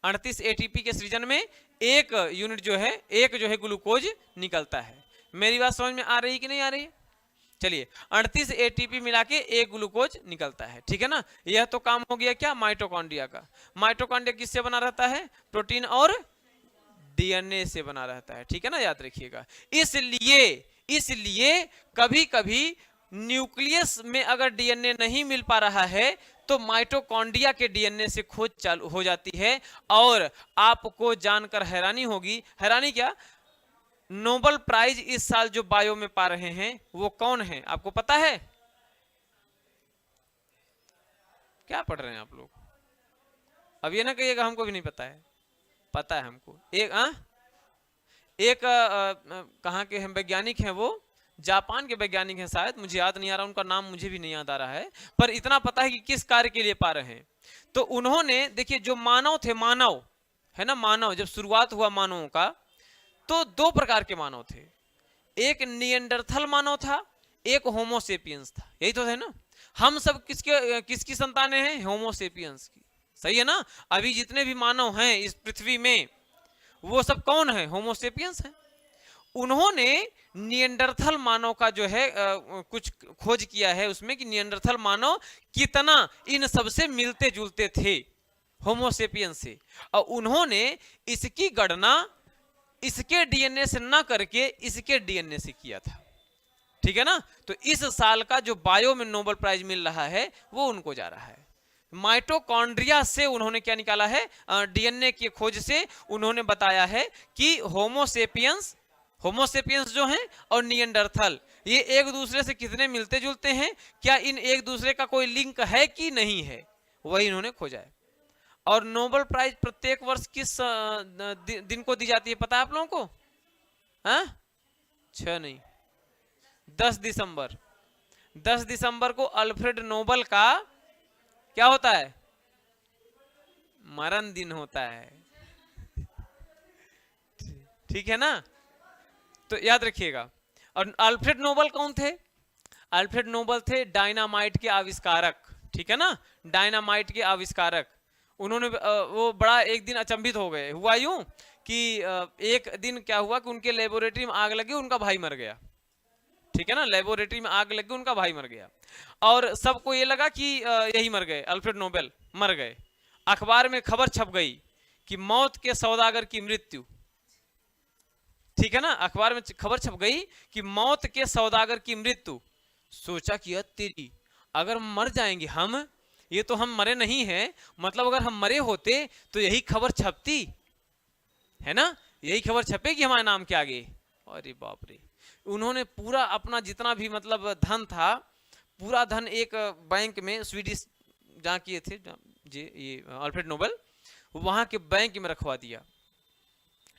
A: 38 एटीपी के सृजन में एक यूनिट जो है ग्लूकोज निकलता है। मेरी बात समझ में आ रही कि नहीं आ रही, चलिए 38 एटीपी मिला के एक ग्लूकोज निकलता है, ठीक है ना। यह तो काम हो गया क्या, माइटोकॉन्ड्रिया का। माइटोकॉन्ड्रिया किससे बना रहता है, प्रोटीन और डीएनए से बना रहता है, ठीक है ना, याद रखिएगा। इसलिए कभी कभी न्यूक्लियस में अगर डीएनए नहीं मिल पा रहा है तो माइटोकॉन्ड्रिया के डीएनए से खोज चालू हो जाती है। और आपको जानकर हैरानी होगी, हैरानी क्या, नोबेल प्राइज इस साल जो बायो में पा रहे हैं वो कौन है, आपको पता है, क्या पढ़ रहे हैं आप लोग, अब ये ना कहिएगा हमको भी नहीं पता है, पता है हमको। एक कहाँ के हैं वैज्ञानिक हैं, वो जापान के वैज्ञानिक हैं शायद, मुझे याद नहीं आ रहा, उनका नाम मुझे भी नहीं याद आ रहा है, पर इतना पता है कि किस कार्य के लिए पा रहे हैं। तो उन्होंने देखिए जो मानव थे, मानव है ना, मानव जब शुरुआत हुआ मानवों का, तो 2 प्रकार के मानव थे, एक निएंडरथल मानव था, एक होमोसेपियंस था, यही तो है ना। हम सब किसकी संतानें हैं, होमोसेपियंस की, सही है ना। अभी जितने भी मानव हैं इस पृथ्वी में वो सब कौन है, होमोसेपियंस हैं। उन्होंने निएंडरथल मानव का जो है कुछ खोज किया है उसमें कि निएंडरथल मानव कितना इन सबसे मिलते जुलते थे होमोसेपियंस से, और उन्होंने इसकी गणना इसके डीएनए से ना करके इसके डीएनए से किया था, ठीक है ना। तो इस साल का जो बायो में नोबेल प्राइज मिल रहा है वो उनको जा रहा है। माइटोकॉन्ड्रिया से उन्होंने क्या निकाला है, डीएनए की खोज से उन्होंने बताया है कि होमोसेपियंस जो हैं और निएंडरथल ये एक दूसरे से कितने मिलते जुलते हैं, क्या इन एक दूसरे का कोई लिंक है कि नहीं है, वही इन्होंने खोजा है। और नोबेल प्राइज प्रत्येक वर्ष किस दिन को दी जाती है पता है आप लोगों को, हाँ 6 नहीं 10 दिसंबर। 10 दिसंबर को अल्फ्रेड नोबेल का क्या होता है, मरण दिन होता है, ठीक है ना, तो याद रखिएगा। और अल्फ्रेड नोबेल कौन थे, अल्फ्रेड नोबेल थे डायनामाइट के आविष्कारक, ठीक है ना, डायनामाइट के आविष्कारक। उन्होंने वो बड़ा एक दिन अचंभित हो गए, हुआ यूं कि एक दिन क्या हुआ कि उनके लेबोरेटरी में आग लगी, उनका भाई मर गया, ठीक है ना, लेबोरेटरी में आग लग गई, उनका भाई मर गया, और सबको ये लगा कि यही मर गए, अल्फ्रेड नोबेल मर गए। अखबार में खबर छप गई कि मौत के सौदागर की मृत्यु, ठीक है ना, अखबार में खबर छप गई कि मौत के सौदागर की मृत्यु। सोचा कि तेरी, अगर मर जाएंगे हम, ये तो हम मरे नहीं हैं, मतलब अगर हम मरे होते तो यही खबर छपती है ना, यही खबर छपेगी हमारे नाम के आगे। अरे बाप रे, उन्होंने पूरा अपना जितना भी मतलब धन था, पूरा धन एक बैंक में, स्वीडिश जहाँ किए थे जी ये अल्फ्रेड नोबेल, वहां के बैंक में रखवा दिया,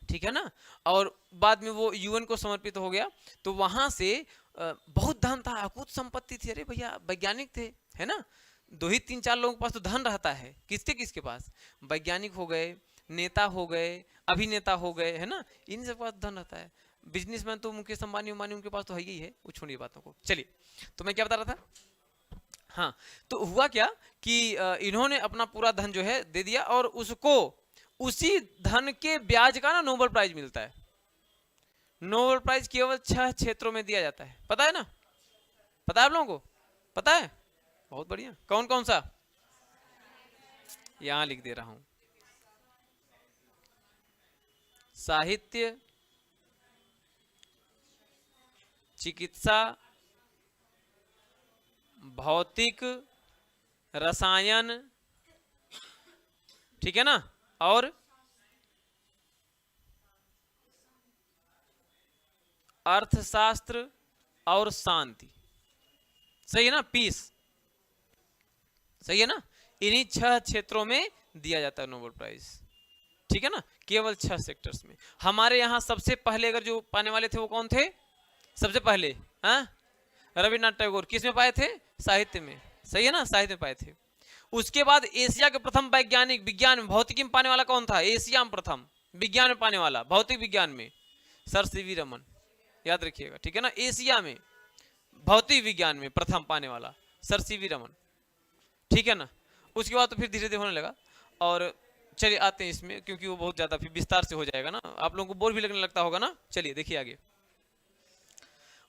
A: ठीक है ना, और बाद में वो यूएन को समर्पित हो गया। तो वहां से बहुत धन था, अकूत संपत्ति थी। अरे भैया वैज्ञानिक थे, है ना, 2 ही 3 4 लोगों के पास तो धन रहता है, किसके किसके पास, वैज्ञानिक हो गए, नेता हो गए, अभिनेता हो गए, है ना, इन सब पास धन रहता है। बिजनेसमैन तो मुकेश अंबानी उनके पास तो है ही है, वो छोड़िए बातों को। चलिए, तो मैं क्या बता रहा था, हाँ, तो हुआ क्या कि इन्होंने अपना पूरा धन जो है दे दिया, और उसको उसी धन के ब्याज का ना नोबेल प्राइज मिलता है। नोबेल प्राइज केवल 6 क्षेत्रों में दिया जाता है, पता है ना, पता है आप लोगों को, पता है, बहुत बढ़िया। कौन कौन सा, यहां लिख दे रहा हूं, साहित्य, चिकित्सा, भौतिक, रसायन, ठीक है ना, और अर्थशास्त्र और शांति, सही है ना, पीस, सही है ना, इन्हीं 6 क्षेत्रों में दिया जाता है नोबेल प्राइज, ठीक है ना, केवल 6 सेक्टर्स में। हमारे यहाँ सबसे पहले अगर जो पाने वाले थे वो कौन थे, सबसे पहले रविन्द्रनाथ टैगोर, किस में पाए थे, साहित्य में, सही है ना, साहित्य में पाए थे। उसके बाद एशिया के प्रथम वैज्ञानिक, विज्ञान में, भौतिकी में पाने वाला कौन था, एशिया में प्रथम विज्ञान में पाने वाला, भौतिक विज्ञान में सर सीवी रमन, याद रखिएगा, ठीक है ना, एशिया में भौतिक विज्ञान में प्रथम पाने वाला सर सीवी रमन, ठीक है ना। उसके बाद तो फिर धीरे धीरे होने लगा, और चलिए आते हैं इसमें, क्योंकि वो बहुत ज्यादा फिर विस्तार से हो जाएगा ना, आप लोगों को बोर भी लगने लगता होगा ना। चलिए देखिए आगे,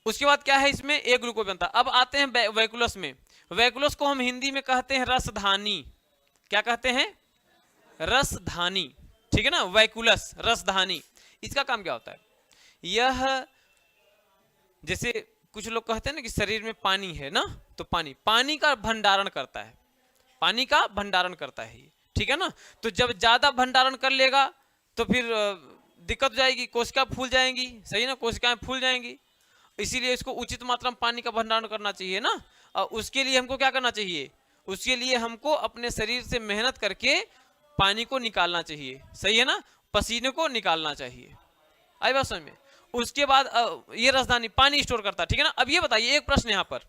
A: उसके बाद क्या है इसमें, एक ग्लूकोज बनता। अब आते हैं वैकुलस में। वैकुलस को हम हिंदी में कहते हैं रसधानी, क्या कहते हैं, रसधानी, ठीक है ना, वैकुलस रसधानी। इसका काम क्या होता है, यह जैसे कुछ लोग कहते हैं ना कि शरीर में पानी है ना, तो पानी का भंडारण करता है, पानी का भंडारण करता है ये, ठीक है ना। तो जब ज्यादा भंडारण कर लेगा तो फिर दिक्कत हो जाएगी, कोशिका फूल जाएंगी, सही ना, कोशिकाएं फूल जाएंगी, इसीलिए इसको उचित मात्रा में पानी का भंडारण करना चाहिए ना। और उसके लिए हमको क्या करना चाहिए, उसके लिए हमको अपने शरीर से मेहनत करके पानी को निकालना चाहिए, सही है ना, पसीने को निकालना चाहिए, आई बात समझ में। उसके बाद ये रसधानी पानी स्टोर करता है, ठीक है ना। अब ये बताइए एक प्रश्न यहाँ पर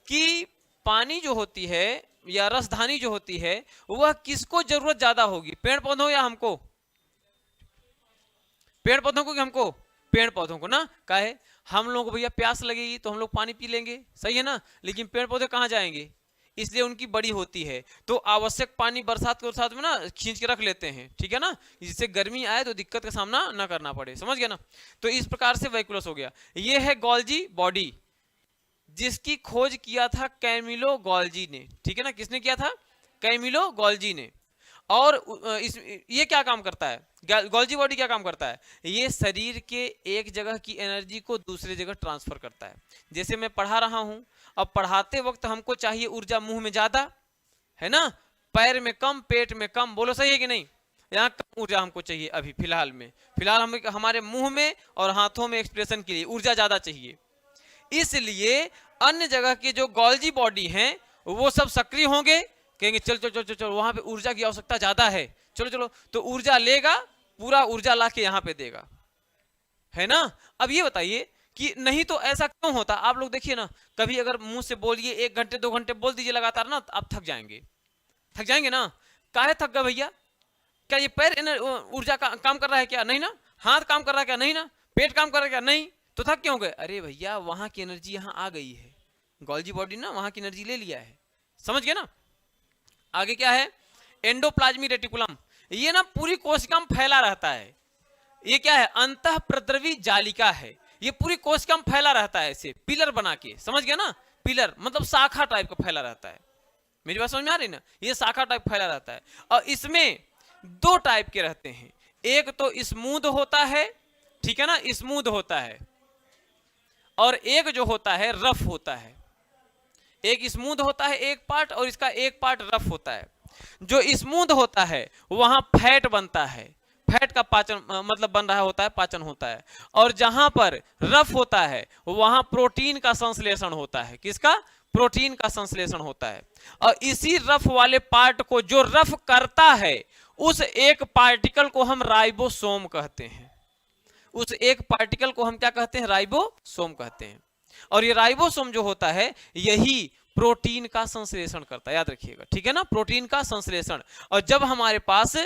A: कि पानी जो होती है या रसधानी जो होती है वह किसको जरूरत ज्यादा होगी, पेड़ पौधों या हमको, पेड़ पौधों को कि हमको, पेड़ पौधों को ना। काहे, हम लोगों को भैया प्यास लगेगी तो हम लोग पानी पी लेंगे, सही है ना, लेकिन पेड़ पौधे कहाँ जाएंगे, इसलिए उनकी बड़ी होती है, तो आवश्यक पानी बरसात के साथ में ना खींच के रख लेते हैं, ठीक है ना, जिससे गर्मी आए तो दिक्कत का सामना ना करना पड़े, समझ गया ना। तो इस प्रकार से वैकुलस हो गया। ये है गोल्जी बॉडी, जिसकी खोज किया था कैमिलो गोल्जी ने, ठीक है ना, किसने किया था, कैमिलो गोल्जी ने। और ये क्या काम करता है, गोल्जी बॉडी क्या काम करता है, ये शरीर के एक जगह की एनर्जी को दूसरे जगह ट्रांसफर करता है। जैसे मैं पढ़ा रहा हूं, अब पढ़ाते वक्त हमको चाहिए ऊर्जा मुंह में ज्यादा, है ना, पैर में कम, पेट में कम, बोलो सही है कि नहीं, यहाँ कम ऊर्जा हमको चाहिए अभी फिलहाल में, फिलहाल हमें हमारे मुंह में और हाथों में एक्सप्रेशन के लिए ऊर्जा ज्यादा चाहिए। इसलिए अन्य जगह के जो गोल्जी बॉडी हैं वो सब सक्रिय होंगे, कहेंगे चल चल चल चल, चल वहां पे ऊर्जा की आवश्यकता ज्यादा है, चलो चलो, तो ऊर्जा लेगा, पूरा ऊर्जा लाके यहाँ पे देगा, है ना। अब ये बताइए कि नहीं तो ऐसा क्यों होता, आप लोग देखिए ना, कभी अगर मुंह से बोलिए 1 घंटे 2 घंटे बोल दीजिए लगातार ना, तो आप थक जाएंगे ना। काहे थक गए भैया, क्या ये पैर ऊर्जा का काम कर रहा है क्या, नहीं ना, हाथ काम कर रहा है क्या, नहीं ना, पेट काम कर रहा है क्या, नहीं, तो थक क्यों गए, अरे भैया वहां की एनर्जी यहाँ आ गई है, गोल्जी बॉडी ना वहां की एनर्जी ले लिया है, समझ गए ना। आगे क्या है, एंडोप्लाज्मी रेटिकुलम, ये ना पूरी कोशिका में फैला रहता है, ये क्या है, अंतः प्रद्रवी जालिका है, ये पूरी कोशिका में फैला रहता है ऐसे पिलर बना के, समझ गया ना, पिलर मतलब शाखा टाइप का फैला रहता है। मेरी बात समझ में आ रही ना, ये शाखा टाइप फैला रहता है। और इसमें दो टाइप के रहते हैं, एक तो स्मूथ होता है, ठीक है ना, स्मूथ होता है, और एक जो होता है रफ होता है। एक स्मूथ होता है एक पार्ट, और इसका एक पार्ट रफ होता है। जो स्मूथ होता है वहां फैट बनता है, फैट का पाचन मतलब बन रहा होता है, पाचन होता है। और जहां पर रफ होता है वहां प्रोटीन का संश्लेषण होता है। किसका? प्रोटीन का संश्लेषण होता है। और इसी रफ वाले पार्ट को जो रफ करता है उस एक पार्टिकल को हम राइबोसोम कहते हैं। उस एक पार्टिकल को हम क्या कहते हैं? राइबोसोम कहते हैं। और ये राइबोसोम जो होता है यही प्रोटीन का संश्लेषण करता है, याद रखिएगा, ठीक है ना, प्रोटीन का संश्लेषण। और जब हमारे पास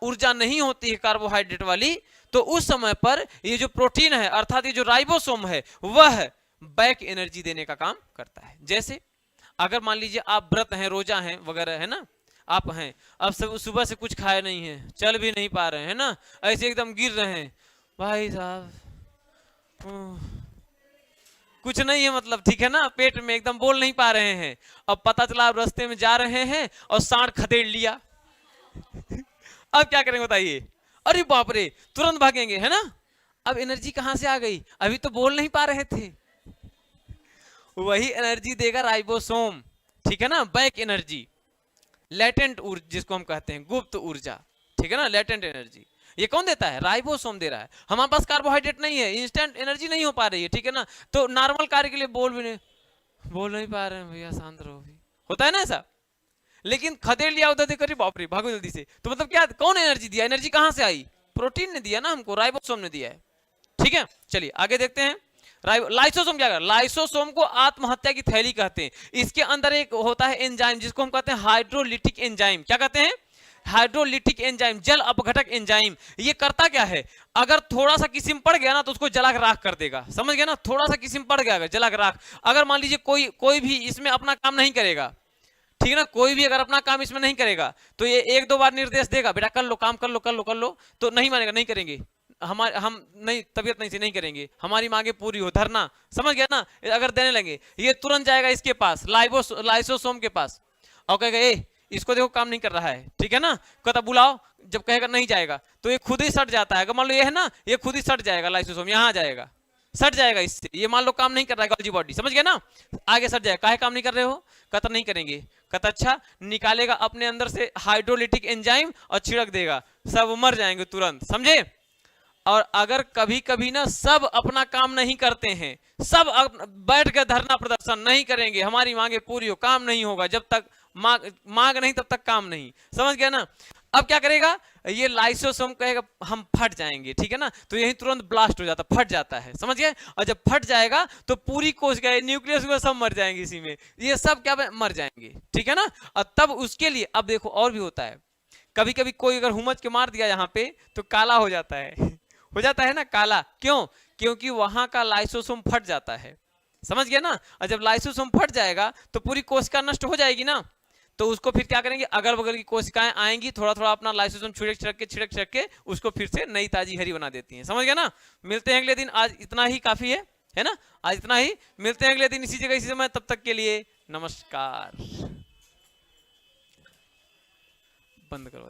A: ऊर्जा नहीं होती है कार्बोहाइड्रेट वाली, तो उस समय पर ये जो प्रोटीन है अर्थात ये जो राइबोसोम है वह बैक एनर्जी देने का काम करता है। जैसे अगर मान लीजिए आप व्रत हैं, रोजा हैं वगैरह, है ना, आप हैं, अब सब सुबह से कुछ खाए नहीं है, चल भी नहीं पा रहे हैं ना, ऐसे एकदम गिर रहे हैं, भाई साहब कुछ नहीं है मतलब, ठीक है ना, पेट में एकदम बोल नहीं पा रहे हैं। अब पता चला आप रास्ते में जा रहे हैं और सांड खदेड़ लिया अब क्या करेंगे बताइए? अरे बाप रे, तुरंत भागेंगे, है ना। अब एनर्जी कहां से आ गई? अभी तो बोल नहीं पा रहे थे। वही एनर्जी देगा राइबोसोम, ठीक है ना, बैक एनर्जी, लेटेंट ऊर्जा जिसको हम कहते हैं, गुप्त ऊर्जा, ठीक है ना, लेटेंट एनर्जी। ये कौन देता है? राइबोसोम दे रहा है। हमारे पास कार्बोहाइड्रेट नहीं है, इंस्टेंट एनर्जी नहीं हो पा रही है, ठीक है ना, तो नॉर्मल कार्य के लिए बोल नहीं पा रहे हैं भैया, शांत रहो भी, होता है ना ऐसा। लेकिन खदेड़ लिया उधर देखकर, बाप रे भागो जल्दी से, तो मतलब क्या, कौन एनर्जी दिया? एनर्जी कहां से आई? प्रोटीन ने दिया ना हमको, राइबोसोम ने दिया है, ठीक है। चलिए आगे देखते हैं। लाइसोसोम क्या कर? लाइसोसोम को आत्महत्या की थैली कहते हैं। इसके अंदर एक होता है एंजाइम जिसको हम कहते हैं हाइड्रोलिटिक एंजाइम। क्या कहते हैं? हाइड्रोलिटिक एंजाइम, जल अपघटक एंजाइम। ये करता क्या है? अगर थोड़ा सा किसी में पड़ गया ना तो उसको जला के राख कर देगा, समझ गया ना, थोड़ा सा किसी में पड़ गया जला के राख। अगर मान लीजिए कोई भी इसमें अपना काम नहीं करेगा, ठीक है ना, कोई भी अगर अपना काम इसमें नहीं करेगा तो ये एक दो बार निर्देश देगा, बेटा कर लो काम, कर लो कर लो कर लो, तो नहीं मानेगा, नहीं करेंगे, हम नहीं, तबीयत नहीं से नहीं करेंगे, हमारी मांगे पूरी हो, धरना, समझ गया ना। अगर देने लगे ये तुरंत जाएगा इसके पास, लाइसोसोम के पास, और कहेगा ए इसको देखो काम नहीं कर रहा है, ठीक है ना, कहता बुलाओ, जब कहेगा नहीं जाएगा तो ये खुद ही सट जाता है। अगर मान लो ये है ना, ये खुद ही सट जाएगा, लाइसोसोम यहाँ जाएगा, सट जाएगा इससे, ये मान लो काम नहीं कर रहा है गॉल्जी बॉडी, समझ गया ना, आगे सट जाएगा। काहे काम नहीं कर रहे हो? कहता नहीं करेंगे, कहता अच्छा, निकालेगा अपने अंदर से हाइड्रोलिटिक एंजाइम और छिड़क देगा, सब मर जाएंगे तुरंत, समझे। और अगर कभी कभी ना सब अपना काम नहीं करते हैं, सब बैठ के धरना प्रदर्शन नहीं करेंगे, हमारी मांगे पूरी हो, काम नहीं होगा, जब तक मांग नहीं तब तक काम नहीं, समझ गया ना। अब क्या करेगा? ये लाइसोसोम कहेगा हम फट जाएंगे, ठीक है ना, तो यही तुरंत ब्लास्ट हो जाता, फट जाता है, समझ गए। और जब फट जाएगा तो पूरी कोशिका, न्यूक्लियस में सब मर जाएंगे, इसी में ये सब क्या मर जाएंगे, ठीक है ना। और तब उसके लिए अब देखो और भी होता है, कभी कभी कोई अगर हुमच के मार दिया यहाँ पे तो काला हो जाता है हो जाता है ना काला, क्यों? क्योंकि वहां का लाइसोसोम फट जाता है, समझ गया ना। और जब लाइसोसोम फट जाएगा तो पूरी कोशिका नष्ट हो जाएगी ना, तो उसको फिर क्या करेंगे, अगल बगल की कोशिकाएं आएंगी, थोड़ा थोड़ा अपना लाइसोसोम छिड़क के उसको फिर से नई ताजी हरी बना देती हैं, समझ गया ना। मिलते हैं अगले दिन, आज इतना ही काफी है ना, आज इतना ही, मिलते हैं अगले दिन इसी जगह इसी समय, तब तक के लिए नमस्कार। बंद करो।